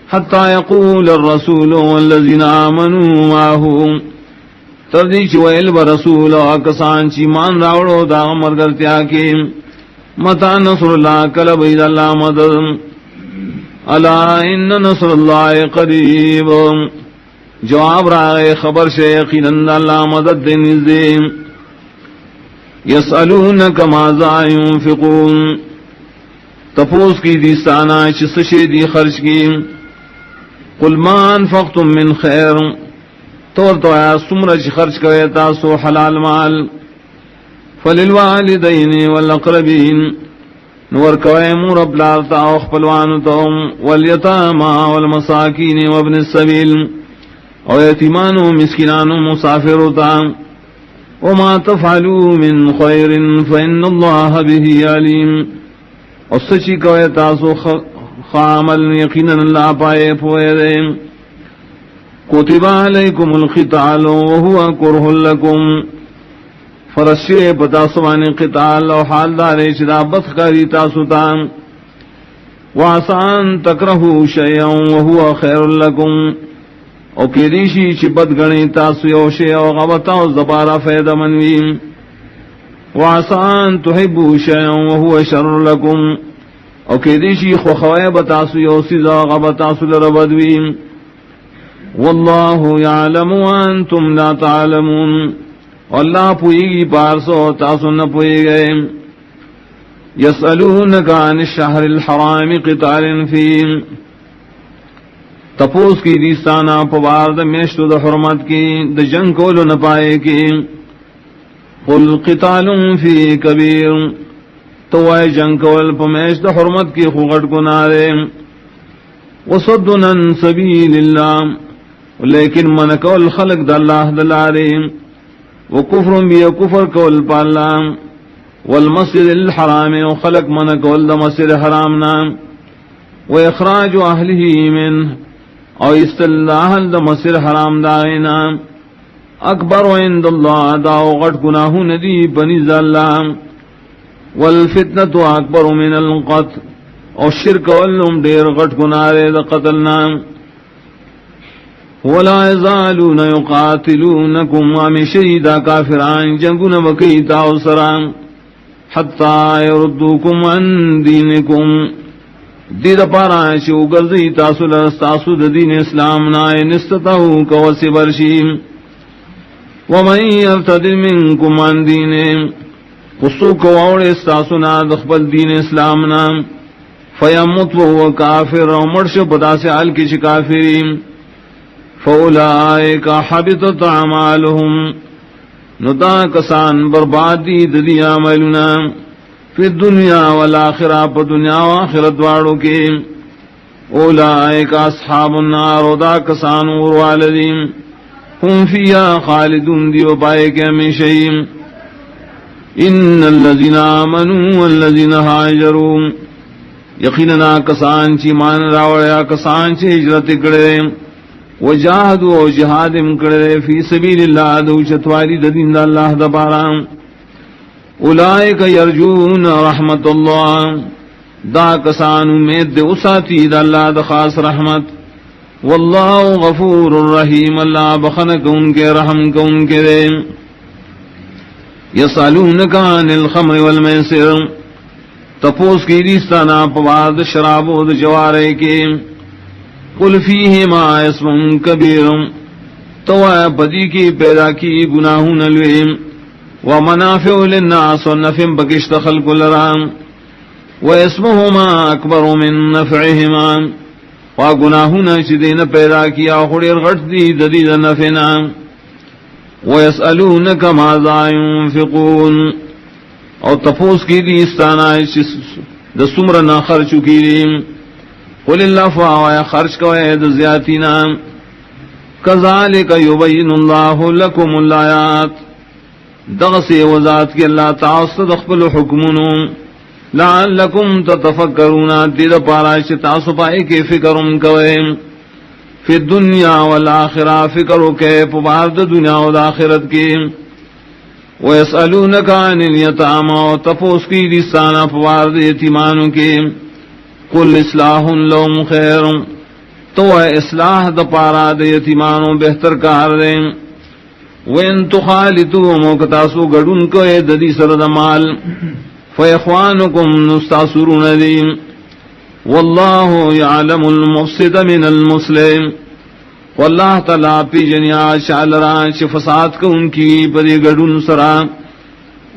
حتی یقول الرسول والذین آمنوا معه تردی چوئل برسول اکسان چی مان راوڑو دا مرگرتیا کے متا نصر اللہ کلب اید اللہ مدد الا ان نصر اللہ قریب جواب رائے خبر شیقین اللہ مدد نزدے یسألونک ماذا ينفقون تپوس کی دیستانا چسشی دی خرچ کی قل ما انفقتم من خیر طور تو آیا سمرچ خرچ کرے تاسو حلال مال فللوالدین والاقربین نور کوئے مور اپلارتا اخپلوانتهم والیتاما والمساکین وابن السبیل او یتیمانو مسکنانو مسافروتا وما تفعلوا من خیر فإن اللہ به علیم اور سچی کوئے تاسو خامل یقینا اللہ پائے پوئے دے کتب علیکم القتال وهو کرہ لکم فرشے بتاسوان قتال و حال دارے چدا بدخاری تاسوتان وعسان تکرہو شیئا وهو خیر لکم او کیدیشی چی بد گنی تاسو یوشے او غبتا او زبارا فیدہ منویم وعسان تحبو شیئا وهو شر لکم او کیدیشی خوخوائے بتاسو یوسی زا غبتاسو لربدویم واللہ یعلم وانتم لا تعلمون اللہ پوئیگی پارسو تاسو نہ پوئی گئے یسألونک عن الشہر الحرام قتال فیم تپوس کی دیستانا پوارد میشتو دا حرمت کی دا جنگ کولو نپائے کی قل قتال فی کبیر تو اے جنگ کول پمیش دا حرمت کی خوغٹ کنارے وصدن عن سبیل اللہ لیکن من کول خلق دا اللہ دلارے وکفر بی کفر کول پالا والمسجد الحرام وخلق من کول دا مسجد حرامنا واخراج اہلہ من او استلاح دا مسجد حرام دائنا اکبر عند اللہ دا غٹ گناہ ندی بنیز اللہ والفتنة اکبر من القتل او شرک واللم دیر غٹ گناہ دا قتلنا ولا يزالون يقاتلونكم ومن شهيدا كافران جنگنا وكيتا وسران حتى يردوكم عن دينكم دید پارا چو گرزی تاسو لستاسو دین اسلام نائے نستتاو کوسی برشیم ومن یرتد منکم عن دینه قصو کوڑ استاسو نا دخبل دین اسلام نا فیمت وهو کافر ومرش پتا سے حال کی کافرین فاولائک حبطت اعمالهم ندا کسان بربادی ددی عملنا فی الدنیا والآخرہ پا دنیا و آخرت وارو کے اولائک اصحاب النار ودا کسان والدین ہم فیہا خالدون دیو پائے کے ہمیشہیم ان الذین آمنوا والذین ہاجرون یقیننا کسان چی مان راوڑیا کسان چی ہجرت کرے وجاہدوا و جہادم کرے فی سبیل اللہ دوچتواری دین دا اللہ دبارام اولئک یرجون رحمت اللہ دا کسان امید دے اساتی دا اللہ دا خاص رحمت واللہ غفور الرحیم اللہ بخنک ان کے رحم کو ان کے دے یسالونک عن الخمر والمیسر تپوس کی دیستانا پواد شراب و جوارے کے قل فیہما اسم کبیر تو بدی کی پیدا کی گناہون الویم ومنافع للناس والنفع بکشت خلق لرام واسمهما اکبر من نفعهما وگناہنا چدین پیدا کیا خڑیر غٹ دی ددید نفعنا ویسألونک ماذا ينفقون اور تفوس کی دی استانا دسمرنا خرچ کی دی قل اللہ فاوائے خرچ کوئے دزیاتینا کذالک یبین اللہ لکم الآیات دغسی وذات کی اللہ تعالی دخبل حکمنو لعلکم تتفکرون دید پاراش تاسو پائے کے فکرم کوئے فی الدنیا والآخرہ فکرو کے پبارد دنیا والآخرت کی ویسألونک عن الیتاما و تفوس کی لسانا پبارد یتیمانو کی قل اصلاح لهم خیر تو اصلاح دا پاراد یتیمانو بہتر کار دیں وین تخالطو موکتاسو گڑن کو ددی سرد مال فیخوانکم نستاسرون دیم واللہ یعلم المفسد من المسلم واللہ تعالیٰ پی جنیا شعلران چی فساد کو ان کی بدی گڑن سرا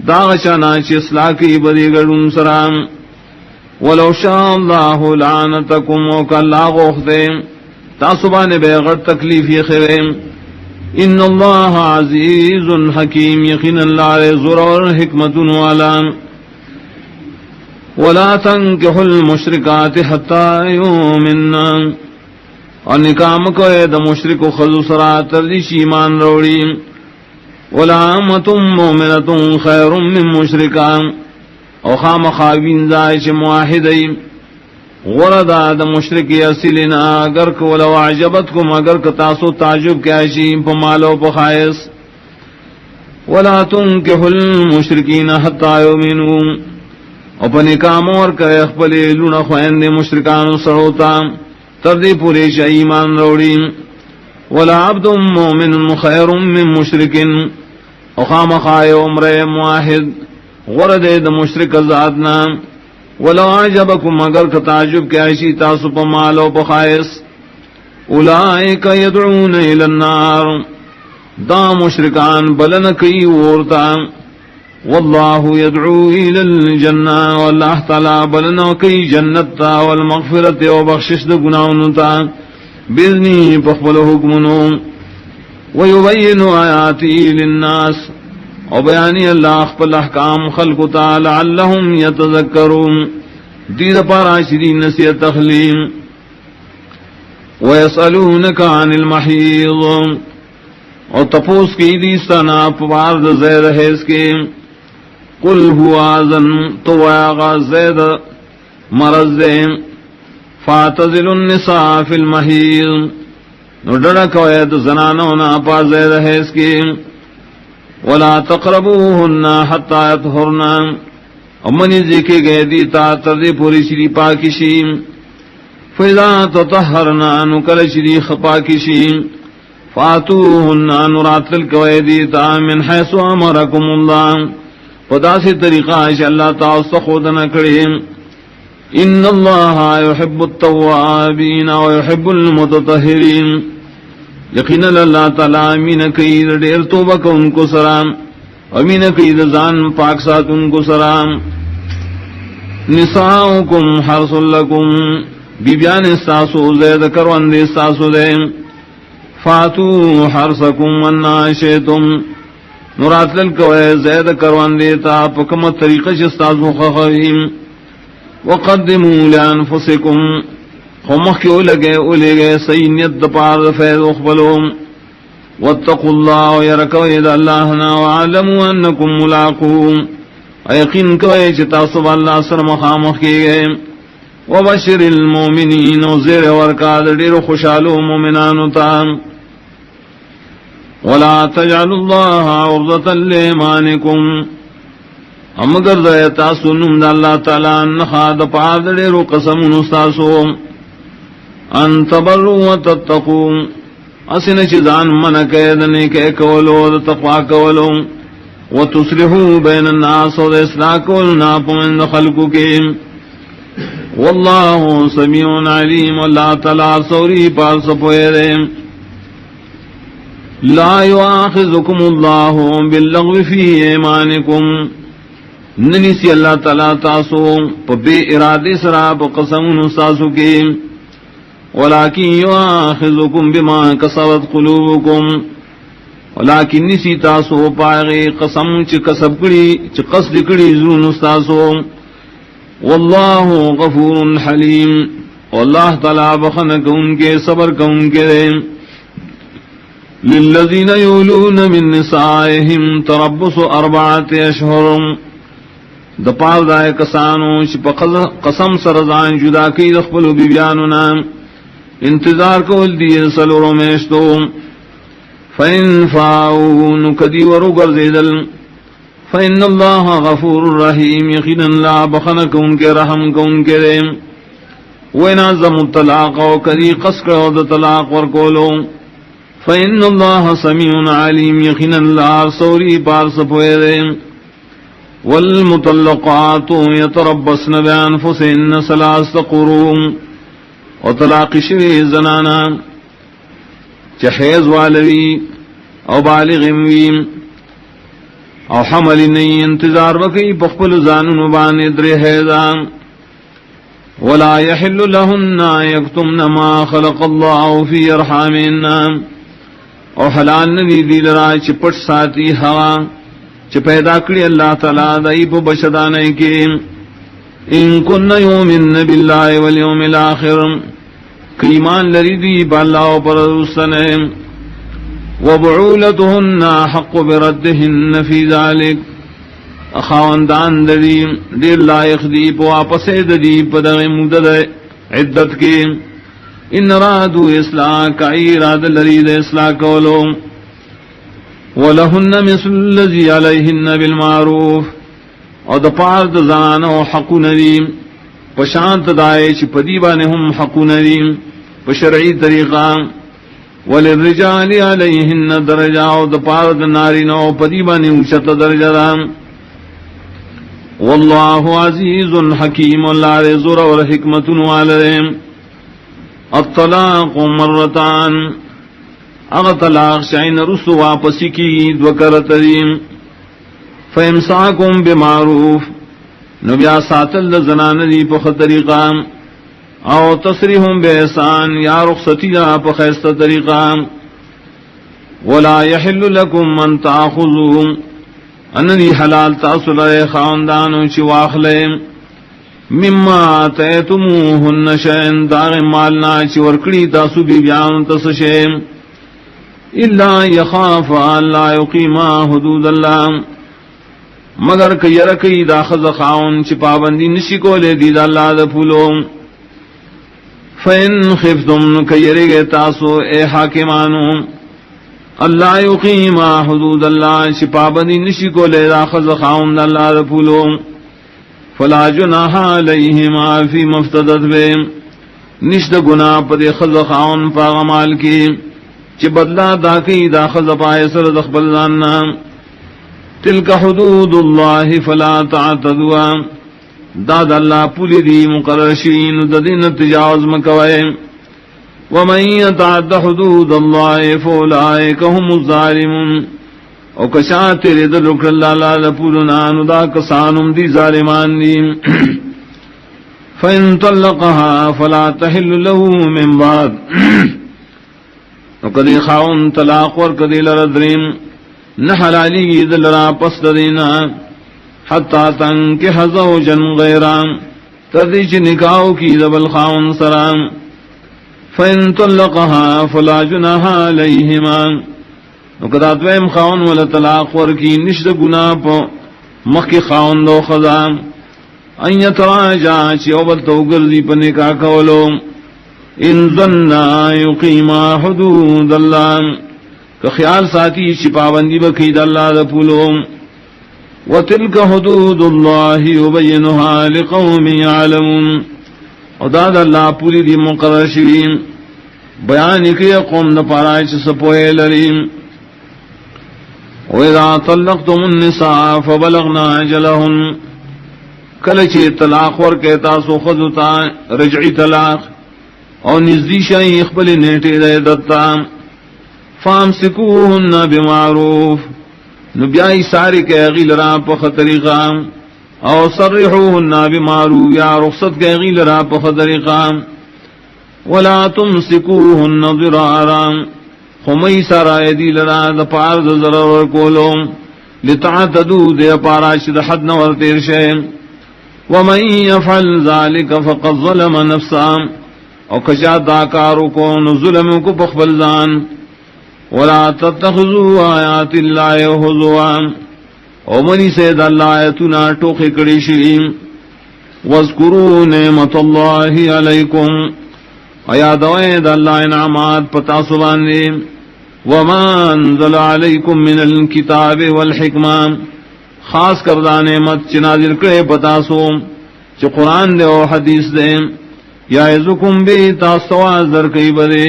داغشانا چی اصلاح کی بدی گڑن سرا ولو شاء اللہ لعنتکم وکا اللہ غوختے تاسبان بیغر تکلیف یخرین ان اللہ عزیز حکیم یقین اللہ ضرور حکمت والا ولا تنکحوا المشرکات حتی یؤمننا اور نکام کو اے دا مشرک و خضو سرا تردیش ایمان روڑی ولا امت مومنت خیر من مشرکان او خام خاوین زائش معاہدی غردا دا مشرکی اصلنا اگر کو ولو عجبتکم اگر کتاسو تعجب کیا شیم پا مالو پا خائص ولا تنکحوا المشرکین حتی یؤمنون او پا نکامور کرے اخبلی لون خوین دے مشرکانو سروتا تردی پوریش ایمان روڑی ولا عبد مؤمن خیر من مشرک اخام خائے عمر معاہد غرد د مشرک ذاتنا ولو عجبکم اگر کا تعجب کیا اسی تاسو پا مال و پخائص اولئک یدعون الی النار دا مشرکان بلن کی ورتا واللہ یدعو الی الجنہ واللہ تعالی بلن کی جنت تا والمغفرت و بخشش دا گناہنتا بذنی پخبل حکمنو ویبین آیاتی للناس اور بیانی اللہ اخبر احکام خلق تعالی لعلہم یتذکرون دید پارا شدین نصیحت تخلیم ویسألونک عن المحیض اور تپوس کی دیستانا پوارد زید حیث کے قل هو آذن تو آغا زید مرض دیں فاعتزلوا النساء فی المحیض نو ڈڑک وید زنانونا پا زید حیث کے ولا تقربوهن حتى يطهرن امنی ذکر گئے دیتا تردی پوری شری پاکشی فاذا تطهرن نکل شری خپاکشی فاتوهن نراتل کوئے دیتا من حیث امرکم اللہ پدا سے طریقہ ہے اللہ تعالی خود نہ کرے ان اللہ يحب التوابین ويحب المتطہرین یقینا اللہ تعالی امین قید دیر توبہ کو ان کو سلام امین قید زان پاک ساتھ ان کو سلام نساؤکم حرس لکم بیبیان استاسو زید کروان دے استاسو دے فاتو حرسکم وناشیتم نورات للکوئے زید کروان دیتا پکمت طریقہ شستاسو خخویم وقدموا لانفسکم خمخ کی اولگے اولگے سینیت دپار فیض اخبلوم واتقوا اللہ ویرکو اید اللہنا وعلموا انکم ملاقوم ایقین کوئے چتا صبح اللہ سر مخامخ کی گئے وبشر المومنین وزیر ورکاد دیر خوشالو مومنانو تام ولا تجعلوا اللہ عرضتا لیمانکم امگر دیتا سنم دا اللہ تعالیٰ نخاد پار دیر قسم نستاسو ان تبروا وتتقوا اسن چیزان من قیدنے کے کولو تقوا کولو وتصلحوا بین الناس و اصلاح کولنا پمند خلقو کے واللہ سمیع علیم اللہ تعالی سوری پار سپوئے دے لا یواخذکم اللہ باللغو فی ایمانکم ننیسی اللہ تعالی تاسو پا بے ارادی سراب قسم نستاسو کے ولكن يؤاخذكم بما كسبت قلوبكم ولكن نسی تاسو پاغی قسم چ کسب کڑی چ قصد کڑی زون استاسو واللہ غفور حلیم واللہ تعالی بخن کون کے صبر کون کے للذین یولون من نسائهم تربص 4 اشہر دپار دائے کسانو چ قسم سرزان جدا کی دخبلو بیانونا انتظار کو دیئے سلوروں میں اشتو فَإِن فَاؤُوا نُكَدِي وَرُغَرْ زِدَل فَإِنَّ اللَّهَ غَفُورٌ رَحِيمٌ يَقِينًا لَا بَخَنَكَ ان کے رحم کو ان کے دے وَإِنَازَمُ الطَّلَاقَ وَكَدِي قَسْقَ وَدَ طَلَاق وَرْكُولُ فَإِنَّ اللَّهَ سَمِيعٌ عَلِيمٌ يَقِينًا لَا سَوْرِي پارس پوئے دے وَالْمُطَلَّقَاتُ يَتَرَبَّصْنَ بِأَنفُسِهِنَّ 3 قُرُوءٍ اور طلاق شوی زنانا چحیز والوی او بالغوی او حمل نئی انتظار وکی پخپل زانن بانی در حیزان ولا يحل لهن يكتمن ما خلق الله في ارحامهن اور حلال ندی دی لرا چپٹ ساتی ہوا چ پیدا کری اللہ تعالی دای په بشدانے کے ان کن یؤمن بالله والیوم الاخر ایمان لریدی باللہ پر رسنے وبعولتهن حق بردهن فی ذلك اخواندان دری دیر لائق دی پو آپس دی پدغ مدد عدت کے ان رادو اصلاح کا اراد لرید اصلاح کولو ولہن مثل الذی علیہن بالمعروف اور دپار دزانو حق ندیم پشانت دائے چی پدیبان ہم حق ندیم پشرعی طریقہ وللرجال علیہن درجہ او دپارد نارینو پدیبانی اوچت درجہ دام واللہ عزیز حکیم اللہ رزور اور حکمت والدیم الطلاق مرتان اغ طلاق شعین رسو واپسی کی دوکرتریم فامساکم بمعروف نبیا ساتل زنان دی پخ طریقہ او تصریحم بإحسان یا رخصتی دا پخیست طریقہ ولا يحل لكم من تأخذوا اننی حلال تاصل خاندانو چی واخلے مما آتیتموہن شین داغ مالنا چی ورکڑی تاسو بی بیان تسشے الا یخاف اللہ یقیما حدود اللہ مگر کیرکی دا خز خاون چی پابندی نشی کو لے دید اللہ دا پھولو فین خفتم کیرگے تاسو اے حاکمانو اللہ یقیم حدود اللہ چی پابندی نشی کو لے راخذ خاون اللہ رپولو فلا جناح علیہما فی مفتدت بے نشد گناہ پد خذ خاون پاغمال کی چی بدلا داکی دا خذ پائے سر دخبل زاننا تلک حدود اللہ فلا تعتدوا داد اللہ پولی دی مقرشین ددین تجاوز مکوئے ومن يتعد حدود الله فاولئك هم الظالمون او کشات رد لکھ اللہ لپولنا ندا کسانم دی ظالمان دی فإن طلقها فلا تحل له من بعد وقد خاون طلاق ورکد لردریم نحلالی دلرا پس دینا حتی تنکح زوجا غیرام تردیچ نکاو کی دبل خاون سرام فإن طلقها فلا جناح علیہما وقدات ویم خاون ولا طلاق ورکی نشد گناہ پا مخی خاون دو خزام ان یتراجع چی اوبل توگردی پا نکاح کولو ان ظننا یقیما حدود اللہ کہ خیال ساتی چی پابندی بکید اللہ دا پولو وتلک حدود اللہ یبینها لقوم یعلمون او داد اللہ پوری دی مقرر شویم بیان کی قوم دا پارائچ سپوئے لریم وَإِذَا طَلَّقْتُمُ النِّسَاءَ فَبَلَغْنَ أَجَلَهُنَّ کلچے طلاق ورکے تاسو خذتا رجعی طلاق او نزدی شائی اخبر نیٹے دے دتا فَامْسِكُوهُنَّ بِمَعْرُوف نبیائی ساری کے اغیل را پخ طریقہ او صرحوهن بمعروف یا رخصت کے غیل را پخ طریقہ ولا تمسکوهن ضرارا خمی سارا دی لرا دا پار دا ضرر کولو لتعتدو دے پاراش دا حد نور تیر شے ومن یفعل ذالک فقد ظلم نفسا او کشا داکارو کو ظلم کو پخبلزان ولا تتخذوا آیات اللہ حضوا او منی سید اللہ آیتنا ٹوخی کڑی شریم واذکروا نعمت اللہ علیکم ایادوید اللہ انعامات پتا سباندے وما انزل علیکم من الکتاب والحکمہ خاص کردہ نعمت چنازل کرے پتا سو چ قرآن دے او حدیث دے یعظکم بی تاسواز در کئی بدے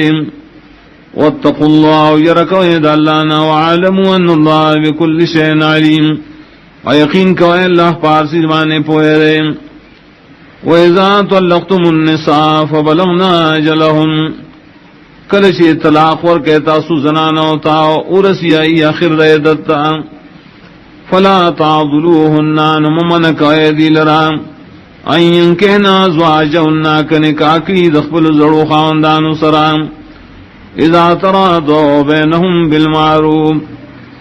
واتقوا اللہ یرکوید اللہ نا وعالموا ان اللہ بکل شئین علیم ویقین کوئے اللہ پارسی زمانے پوئے دے وَإِذَا طَلَّقْتُمُ النِّسَاءَ فَبَلَغْنَ أَجَلَهُنَّ کلشی طلاق ور کہتا سو زنانا ہوتا ارسی آئی آخر دے دتا فَلَا تَعْضُلُوهُنَّ نممن قائدی لرا این کہنا زواجہن کنکاکی دخبل زڑو خاندان سرام اذا ترادوا بینہم بالمعروف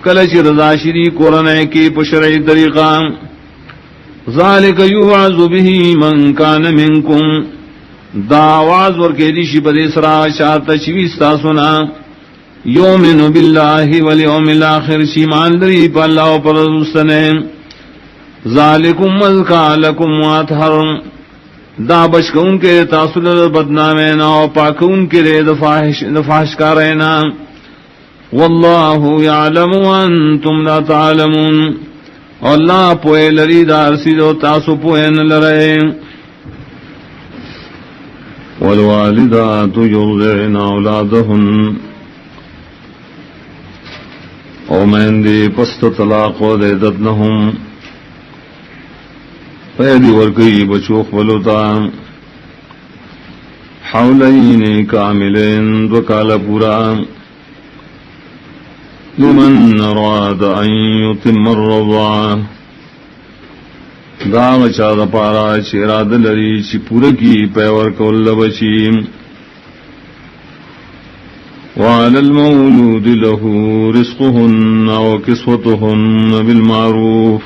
کلشی رضا شریک ورنے کی پشرعی طریقہ ذالک یوعظ به من کان منکم دا آواز ورکے دیشی بدیسرا شاعت چویستا سنا یومن باللہ والیوم الاخر شیمان دری پا اللہ و پر رسنے ذالکم مذکا لکم واتحر دا بشکون کے تاثل بدنامینا و پاکون کے لئے دفاحش کا رہنا واللہ یعلم وانتم لا تعلمون اللہ پوئے لری دار سیدو تاسو پوئے نلرے والوالدات يرضعن أولادهن او مہندی پست طلاق و دیدت نہم پیدی ورکی بچوخ بلوتا حولین کاملین وکال پورا لمن اراد ان یتم الرضاع داغ چاہ پارا چراد لری چی پورکی پیور کول بچی وعلى المولود له رزقهن وكسوتهن بالمعروف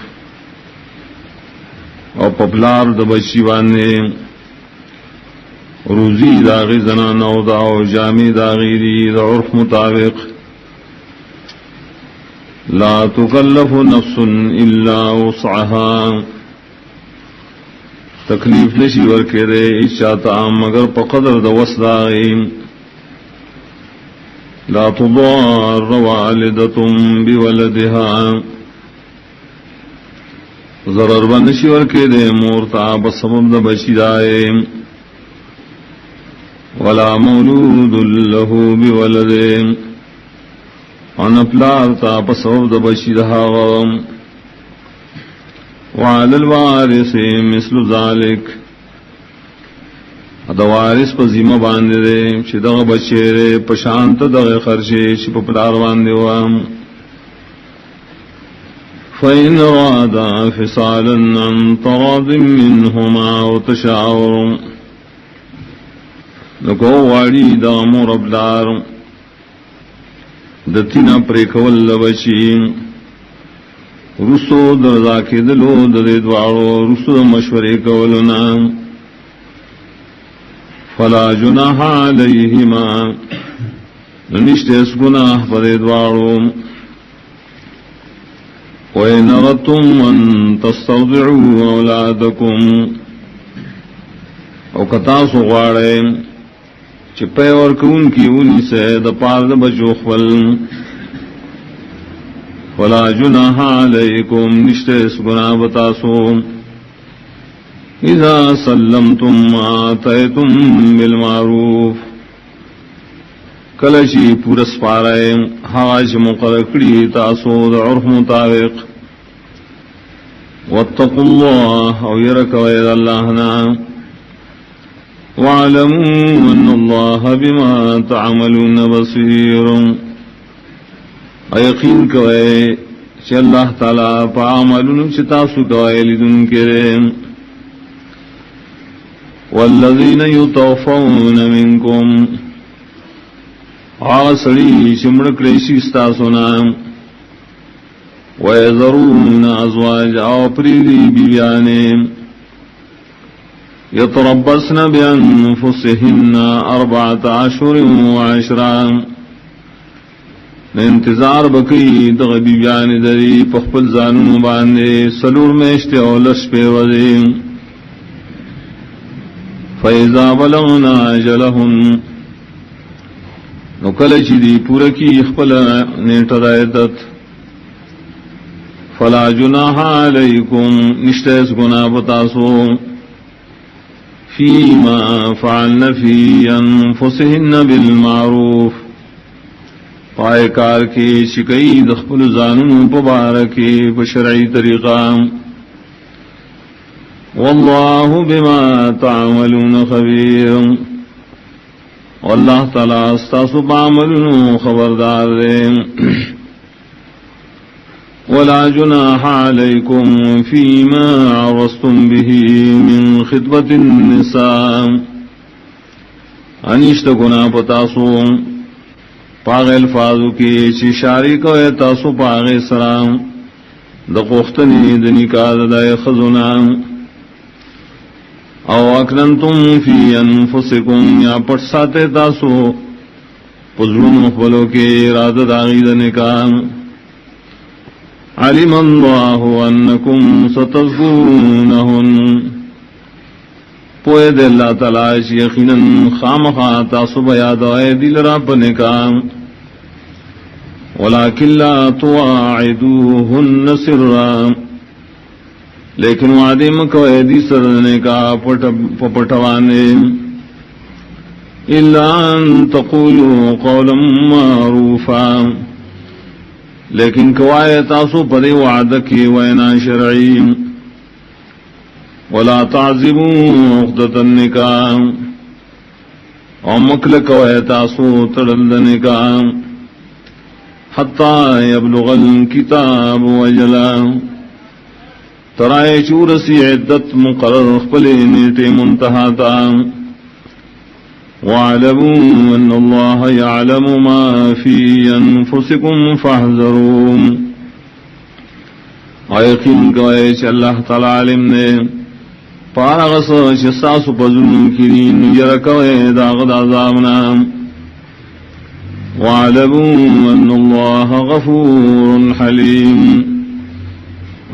او پپلار د بچی باندې روزی داغی زنان او دا او جامی داغی دی دا عرف مطابق لا تکلف نفس الا وسعها تکلیف نشی ورکے دے اچاتا مگر پقدر دا وسداغی لا تضار والدة بولدها ضرر بنشی ورکے دے مورتا بسبب دا بچی دائے ولا مولود له بولدے انپلارتا بسبب دا بچی دہاغم وعلى الوارث مثل ذلك دا وارث پا ذمہ باندے دے چی دغ بچے دے پشانت دغ خرچے چی پا پلار باندے وام فَإِنْ رَادَا فِصَالًا عَنْ تَرَاضٍ مِّنْهُمَا وَتَشَاوُرٍ لکو واڑی دا مربلار دتینا پریکول بچی رسو درزا کے دلو دے دوارو رسو مشورے کولنا فلا جناح علیہما نشتے اس گناہ پر دوارو وَإِنْ أَرَدْتُمْ أَن تَسْتَرْضِعُوا أَوْلَادَكُمْ او کتاسو غاڑے چپے اور کون کی انہی سے دپار دبچو خفل فلا جناح علیکم نشتے اس گناہ بتاسو اذا سلمتم ما آتیتم بالمعروف کلچی پورس پارے حاج مقرقڑی تاسو دا عرف مطابق واتقوا اللہ او یرکوید اللہنا وَاعْلَمُوا أَنَّ اللَّهَ بِمَا تَعْمَلُونَ بَصِيرٌ یقین کوئے کہ اللہ تعالیٰ پا عملون چتاسو کوئے لدن کرے وَالَّذِينَ يُتَوْفَوْنَ مِنْكُمْ آسڑی چمڑک ریشی استاسونا وَيَذَرُونَ أَزْوَاجَ آپریدی بیانے یتربصن بانفسهن 4 اشہر و10 انتظار بکی دغ بیان دری پخپل زانون باندے سلور میشتے اولس پہ وزی فیضا بلغنا جلہن نکل چی پورکی اخپل نیٹ دائدت فلا جناح علیکم نشتیس گناہ بتاسو فیما فعلن فی انفسهن بالمعروف پائے کار کی شکئی دخل زانون پبارکی بشرعی طریقہ واللہ بما تعملون خبیر واللہ تعالیٰ استاسو بعملون خبردار دے ولا جناح عليكم فيما عرضتم به من خطبة النساء انشت گناہ پتاسو پاغ الفاظو کی چی شاری کو تاسو پاغ سرام دقوختنی دنکا دائے خزنا او اکننتم فی انفسکم یا پٹ ساتے تاسو پزلون مخبلو کے ارادت آغید نکام علم اللہ انکم ستذکرونہن پوئے دے اللہ تعالیٰ یقیناً خامخا تاسو بیاد آئے دل را پنکام ولیکن لا تواعدوہن سرا لیکن وعدے مکوئے دی سرنے کا پپٹوانے الا ان تقولوا قولا معروفا لیکن کوائے تاسو پدے وعدہ کی وینا شرعی ولا تعزموا عقدۃ النکاح او مکل کوائے تاسو تڑل نکاح حتی یبلغ الکتاب وجلا ترائے چورسی عدت مقرر خپلے نیٹے منتہا تا وَاعْلَمُوا أَنَّ اللَّهَ يَعْلَمُ مَا فِي أَنفُسِكُمْ فَاحْذَرُوا یقین کوئے چ اللہ تعالی علم نے پاغس چساس پزن کرین یرکوئے داغد عذابنا وَاعْلَمُوا أَنَّ اللَّهَ غَفُورٌ حَلِيمٌ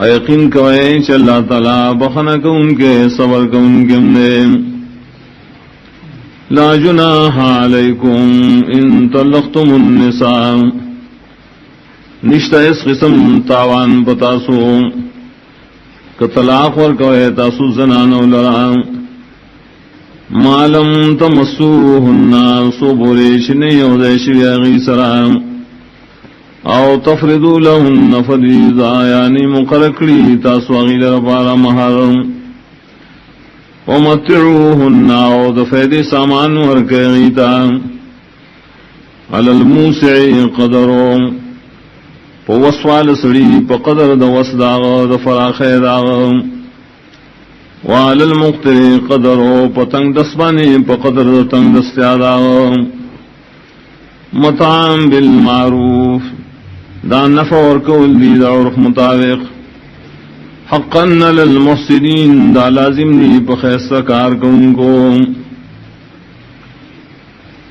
یقین کوئے چ اللہ تعالی بخنک ان کے صبر کو ان کے نے لا جناح علیکم ان طلقتم النساء نشتہ اس قسم تاوان بتاسو کہ طلاق ورکوئے تاسو زنانو لرا ما لم تمسوهن سو بوریشنی او دیشوی غیسرا او تفردو لهن فریضا یعنی مقرکلی تاسو غیلر پارا محرم ومتعوهن او دفید سامان ورکیتا علی الموسع قدرو پو وسوال سڑی پا قدر دا وسداغ دا فراخ داغ وعلی المقتر قدرو پا تنگ دسبانی پا قدر دا تنگ دستیاداغ مطعم بالمعروف دا نفع ورکول دی دا عرف مطابق حقا للمحسنین دا لازم دی بخیصہ کار کن کو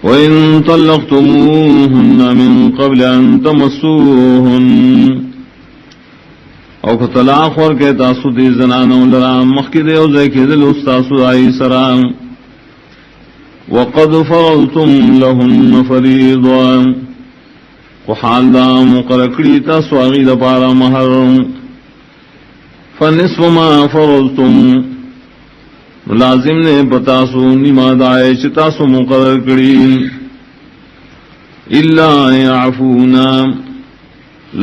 وَإِن طَلَّقْتُمُوهُنَّ مِن قَبْلِ أَن تَمَسُّوهُنَّ او کطلاق ورکے تاسو دی زنانو لرام مخید او زیکی دل استاسو آئی سرام وَقَدْ فَرَضْتُمْ لَهُنَّ فَرِيضًا وحال دا مقرکڑی تاسو آغی دا پارا محرم فنصف ما فرضتم لازم نے بتاسو نما دائے چتاسو مقرر کری الا یعفونا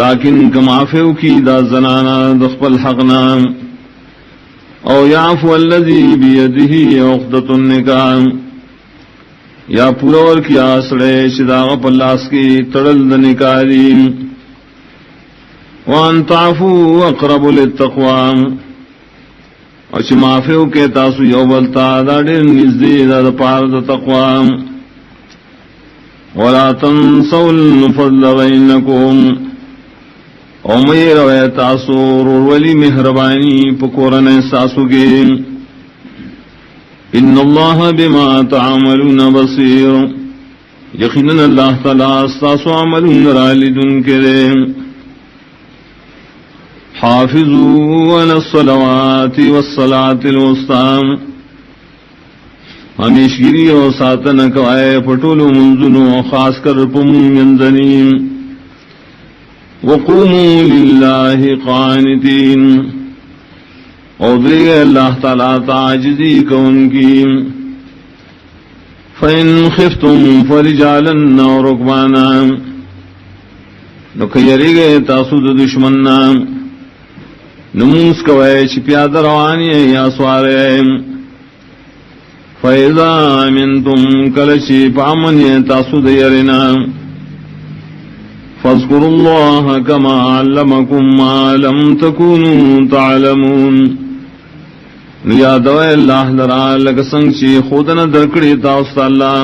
لیکن کمعفو کی دا زنانا دخپل حقنا او یعفو الذی بیدہی عقدۃ النکاح یا پورور کی آسڑے چداغ پلاس کی تڑل دنکاری وان تعفو اقرب للتقوى اچ معافیو کے تاسو یو بلتا دا دیر نزدی دا پار دا تقوى ولا تنسوا الفضل بینکم او میر وی تاسو رولی مہربانی پکورن ساسو کے ان اللہ بما تعملون بصیر یقینا اللہ تعالی استاسو عملون رالدن کرے حافظوا على الصلوات والصلاة الوسطى ہمیشگیری اور ساتن کوائے پٹولو منزنو خاص کر پمنزنی وقوموا للہ قانتین اور دے اللہ تعالیٰ تعجزی کون کی فَإِنْ خِفْتُمْ فَرِجَالًا اور رکبانا نکھیری گئے تاسود دشمننا نمونس کوئے چپیاد روانی یا سوارے فَإِذَا مِنْتُمْ کلچی پامن تاسود یرنا فَاذْكُرُوا اللَّهَ كَمَا عَلَّمَكُمْ مَا لَمْ تَكُونُوا تَعْلَمُونَ یادوئے اللہ لرا لگسنگ چی خودنا درکڑی تاست اللہ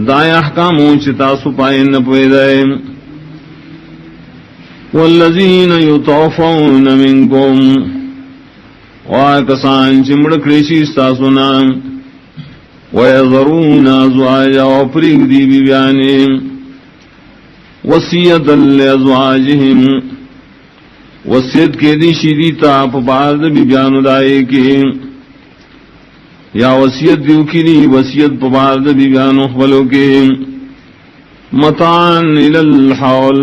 دائے احکاموں چی تاسو پائن نپویدائے والذین یطوفون منکم واکسان چمڑکڑی چیستاسونا ویذرون ازواجا وپریگ دی بیانی وصیتا لازواجہم وصیت کے دی شیدیتا پبارد بیانو دائے کے یا وصیت دیو کی دی وصیت پبارد بیانو خبلو کے متان الالحول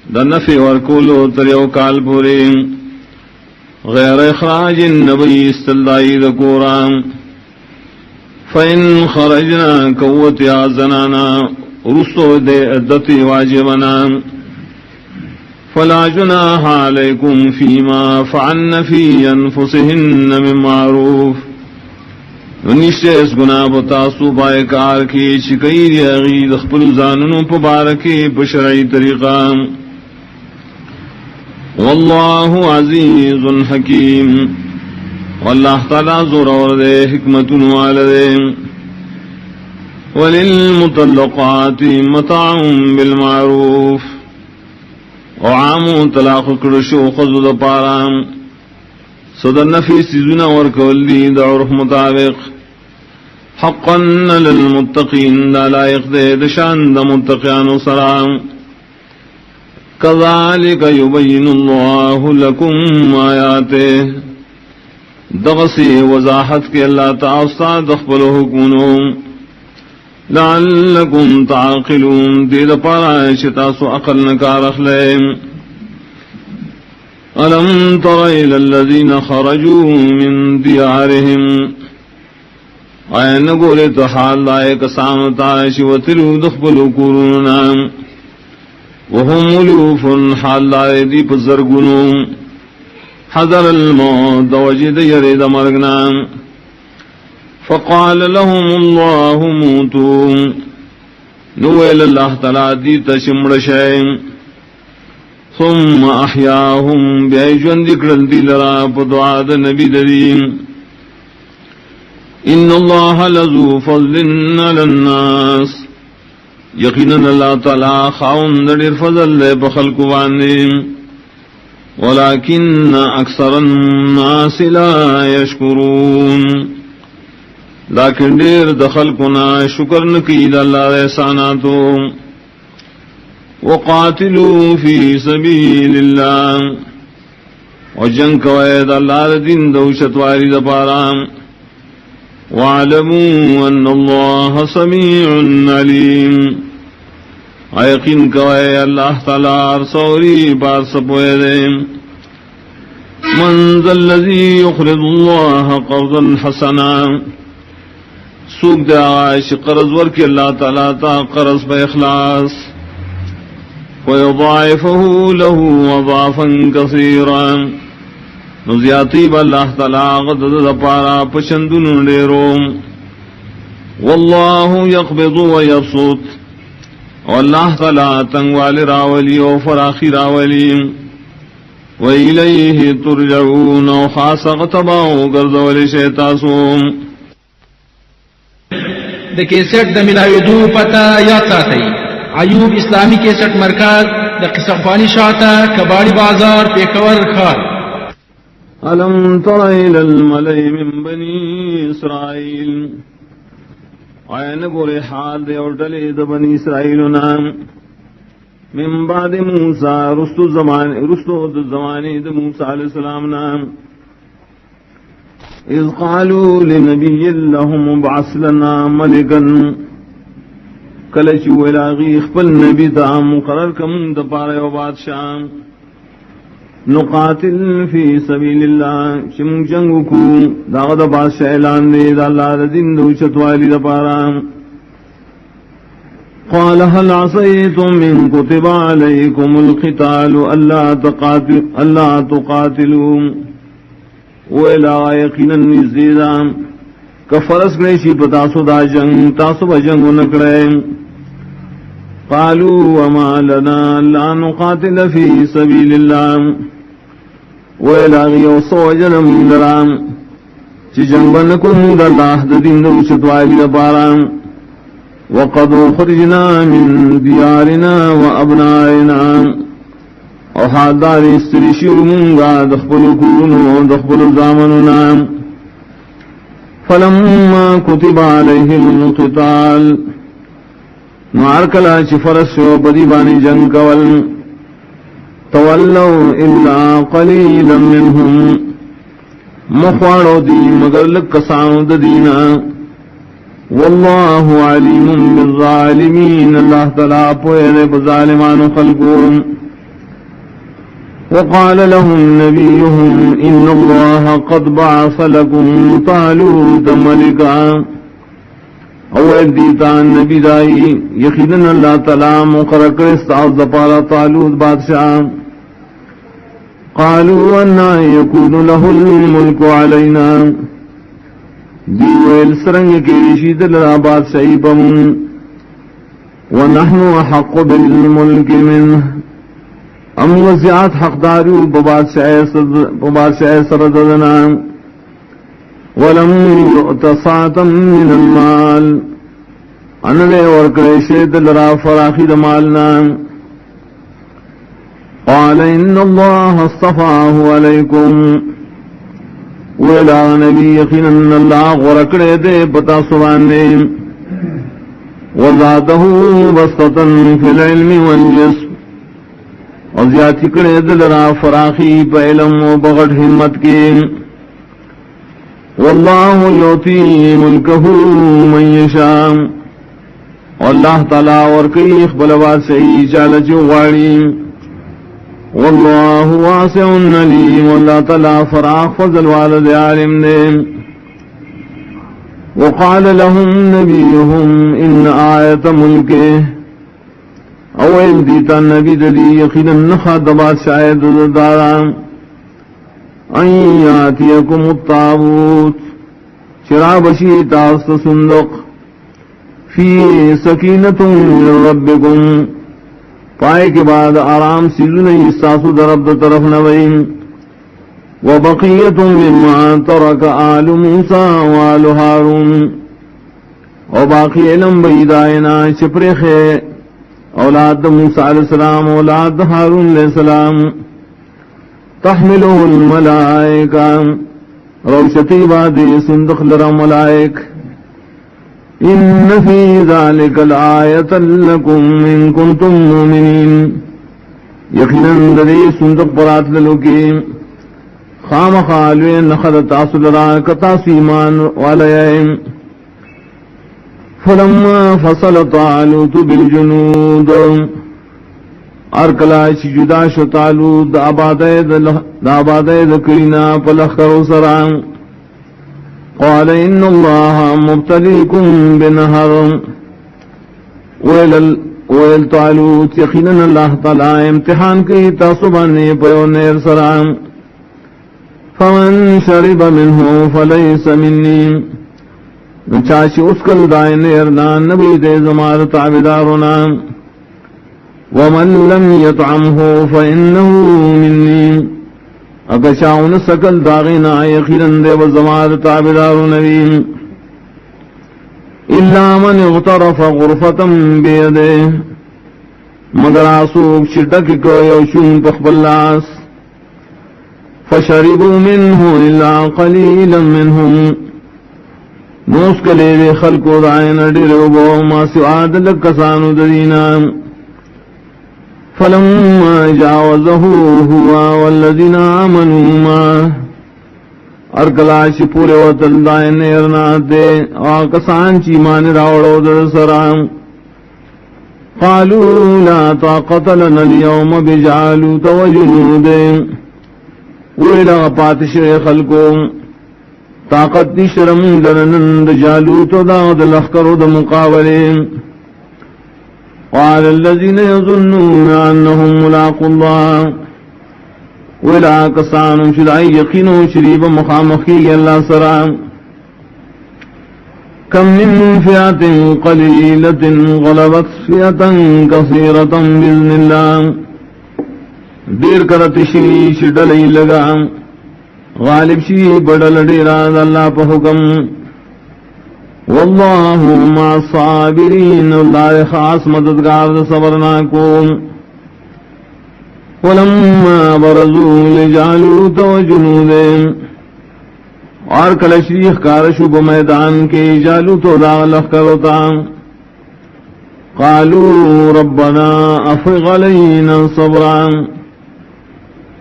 دا نفع ورکولو تریو کال پورے غیر اخراج نبی استلدائی دا قرآن فَإِنْ خَرَجْنَا قوت یا زنانا رسو دے عدت واجبنا فلا جناح علیکم فیما فعلن فی انفسہن من معروف نشتے اس گناہ بتاسو بائے کار کی چکئی ریاغی دخپل زاننو پبارکی بشرعی طریقہ واللہ عزیز حکیم واللہ تعالی زور اور دے حکمت والدے وللمطلقات متاع بالمعروف وعام طلاق کرشو خزد پارام صدر نفی سیزنا ورکول دی دعرف مطابق حقا للمتقین دا لائق دے دشان دا متقیان سرام کذالک یبین اللہ لکم آیاتے دغسی وضاحت کے اللہ تعالی دخبل حکمنوں لعلکم تعقلون دید پارا شتاسو عقل نکار اخلیم الم تر الى الذین خرجوا من دیارهم آئین گولے تو حال لائے کسانتا شوتلو دخبلو کوروننا وهم الوف حال لائے دی پزرگنو حضر الموت دوجد یرید مرگنا فقال لهم الله موتوا نویل اللہ تعالی دی تشمڑ شیم ثم احیاهم بیجون ذکرن دی لرا پدعاد نبی دریم ان اللہ لذو فضل علی الناس یقینا اللہ تعالی خاون در فضل لے بخلق وانے ولكن اکثر الناس لا یشکرون لیکن دیر دخل کنا شکر نکید اللہ احساناتو وقاتلوا فی سبیل اللہ وجنگ کوید اللہ دین دوشت واری دپارام وعلموا ان اللہ سمیع علیم یقین کوئے اللہ تعالی سوری بار سپوئے دے من ذا الذی یقرض اللہ قرضا حسنا سوک دے آئیش قرض ورکی اللہ تعالی تا قرض بے اخلاص ویضاعفہ لہو وضعفا کثیرا نزیاتی با اللہ تعالی غدد دپارا پشندن ڈیرو واللہ یقبض ویبسط واللہ تعالی تنگوال راولی و فراخی راولی وإلیہ ترجعون و خاص غتباو گردولی شیطاسوم د کیسٹ د ملاویدو پتا یاد ساتي ایوب اسلامی کیسٹ مرکز د قصفانی شاته کباڑی بازار پیکور خار. الم تر الى الملئ من بنی اسرائیل آئین گورے حال دے اور ڈلے د بنی اسرائیلنا من بعد موسیٰ رستو زمانے د موسیٰ علیہ السلام نام اذ قالوا لنبی لهم ابعث لنا ملکا کلچ ولاغی خپل نبی دا مقرر کم دا پارے و بادشاہ نقاتل فی سبیل اللہ چم جنگو کو دا غد بادشاہ اعلان دے دا اللہ دا دن دو چتوالی دا پارا قال هل عصیتم من کتب علیکم القتال اللہ تقاتلوا ویلا یقینا نزیدا کفرس گریشی پتاسو دا جنگ تاسو بجنگو نکڑے قالوا وما لنا لا نقاتل فی سبیل اللہ ویلا غیو سو جنم درام چی جنگ بنکن دا داہد دین دا شتوائی دا پارام وقد خرجنا من دیارنا و ابنائنا اور حادار استریشی منگا دخبل کونو دخبل زامننا فلما کتب علیہم القتال مارکلا چی فرس و بدیبانی جنگ کول تولو الا قلیلا منہم مخوارو دی مگر لکسانو دینا واللہ علیم بالظالمین اللہ تعالیٰ پوئے بظالمان خلقون وقال لهم نبيهم إن الله قد بعث لكم طالوت ملكا اول دیتان نبی دائی یقیناً اللہ تعالی مقرر استعوذ پارا طالوت بادشاہ قالوا أنا يكون له الملك علينا دیویل سرنگ کی رشید الاباد سعیبم ونحن حق بالملک منه ام وزیات حقدارو ببادشاہ سرددنا ولم یؤت ساعتا من المال انلے ورکڑیشید لرا فراخی دمالنا قال ان اللہ اصطفاہ علیکم ویلا نبی یقیناً اللہ غرکڑے دے پتا سوانے وزادہ بسطتا فی العلم والجسم اور زیادتی کڑے دلرا فراخی پا علم و بغٹ حمت کی واللہ یوتی ملکہ من یشاء اور اللہ تعالیٰ ورکی اخبلوات سعی چالچو غاڑی واللہ واسع علیم واللہ تعالیٰ فراخ فضل والد عالم نے وقال لهم نبیهم ان آیت ملکے اول دیتا نبی دلی یقینا نخادبات شاید دارا ان یاتیکم الطاغوت چرا بشی تاست صندوق فی سکینت من ربکم پائے کے بعد آرام سیزن استاسو درب طرف نویم وبقیت مما ترک آل موسیٰ وآل ہارون اور باقی علم بیدائنا چپرخ اولاد موسیٰ علیہ السلام اولاد ہارون علیہ السلام تحملہ الملائکہ روشتی بادی صندوق لرا ملائک ان فی ذالک الآیت لکم ان کنتم مومنین یقیناً دری صندوق پرات للوکی خام خالوی نخد تاصل را کتاس ایمان والیم فلما فصل طالوت بالجنود ارکلاش جدا شو طالوت دا آبادے ذکرینا پلخکرو سران قال ان اللہ مبتلیکم بنہر ویل طالوت یقیناً اللہ تعالی امتحان کی تاصبانی پیو نیر سران فمن شرب منه فلیس منی چاچی اسکل دائن ارنا نبی دے زمار تعبدارنا ومن لم يطعمه فإنه منی اگر چاون سکل داغینا یقیناً دے وزمار تعبدار نبی الا من اغترف غرفتا بیدے مگر آسوک چٹک کو یوشون پخبلاس فشربوا منه الا قليلا منهم نوس کلے دے خلقو دائن ڈربو ما سعاد لکسانو درینا فلما جاوزه هو والذین آمنوا ما ارکلاش پورے وطل دائن ارنات دے آکسان چی مان راوڑو در سرام قالوا لا طاقت لنا اليوم بجالوت وجنودهم ویلا پاتش خلقو طاقت دی شرم لنند جالوت دا دلخکر دا مقابلے قال الذين يظنون انهم ملاقوا الله ولا کسان شدائی یقینو شریب مخامخی اللہ سرام کم من فئات قلیلت غلبت فئة کثیرة بإذن اللہ دیر کرت شیش ڈلی لگا غالب شی بڑل ڈیراد اللہ پا حکم واللہ مع الصابرین اللہ خاص مددگار صبرنا کو ولما برزوا لجالوت وجنودهم اور کلشریخ کارشو بمیدان کے جالوت و دا لخکرتا قالوا ربنا افرغ علینا صبرا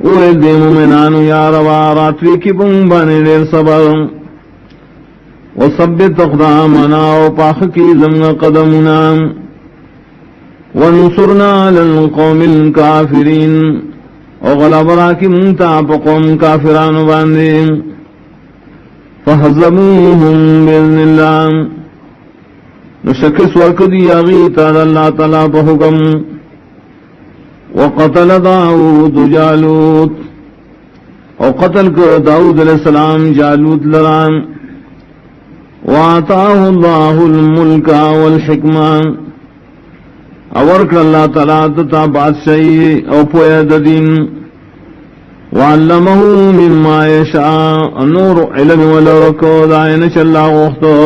اوے دے مومنانو یا روا راتوی کی بمبانے دیر صبر وثبت اقدامنا و پاخ کی زمن قدمنا ونصرنا علی القوم الكافرین وغلب راکی منتا پا قوم کافران باندے فہزموہم بإذن اللہ نشکس ورکدی آغیتا اللہ تعالیٰ پا حکم وقتل داود جالوت او قتل کو داؤد علیہ السلام جالوت لرام وآتاہ اللہ الملک والحکمہ اورک اللہ تعالیٰ تتا بادشاہی او پوید دین وعلمہ مما یشاء نور علم ولرکو دائن چلا غختو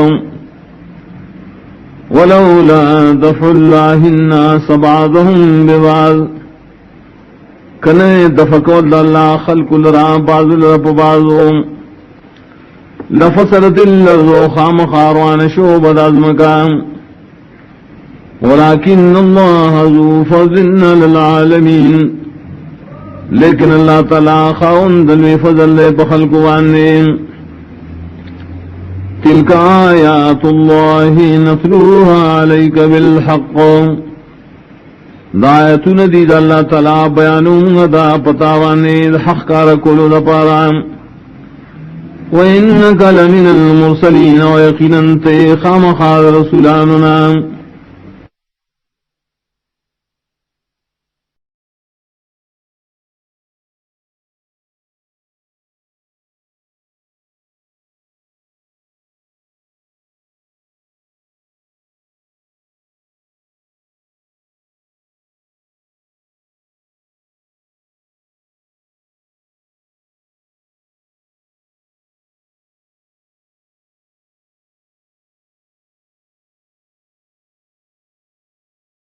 ولولا دفع اللہ الناس بعضهم ببعض کنے دفقو اللہ خلق لرا بعض لرا بعضو لفسرت الارض خام خاروان شعب دازمکان ولكن اللہ ذو فضل للعالمین لیکن اللہ تعالیٰ خاون دلوی فضل لے بخلق وانے تلک آیات اللہ نتلوها علیک بالحق دایت ندید اللہ تعالیٰ بیانوں دا پتاوانے حق کار کلو دا پارا وَإِنَّكَ لَمِنَ الْمُرْسَلِينَ وَيَقِنًا تَيْ خَامَخَا رَسُولَانُنَا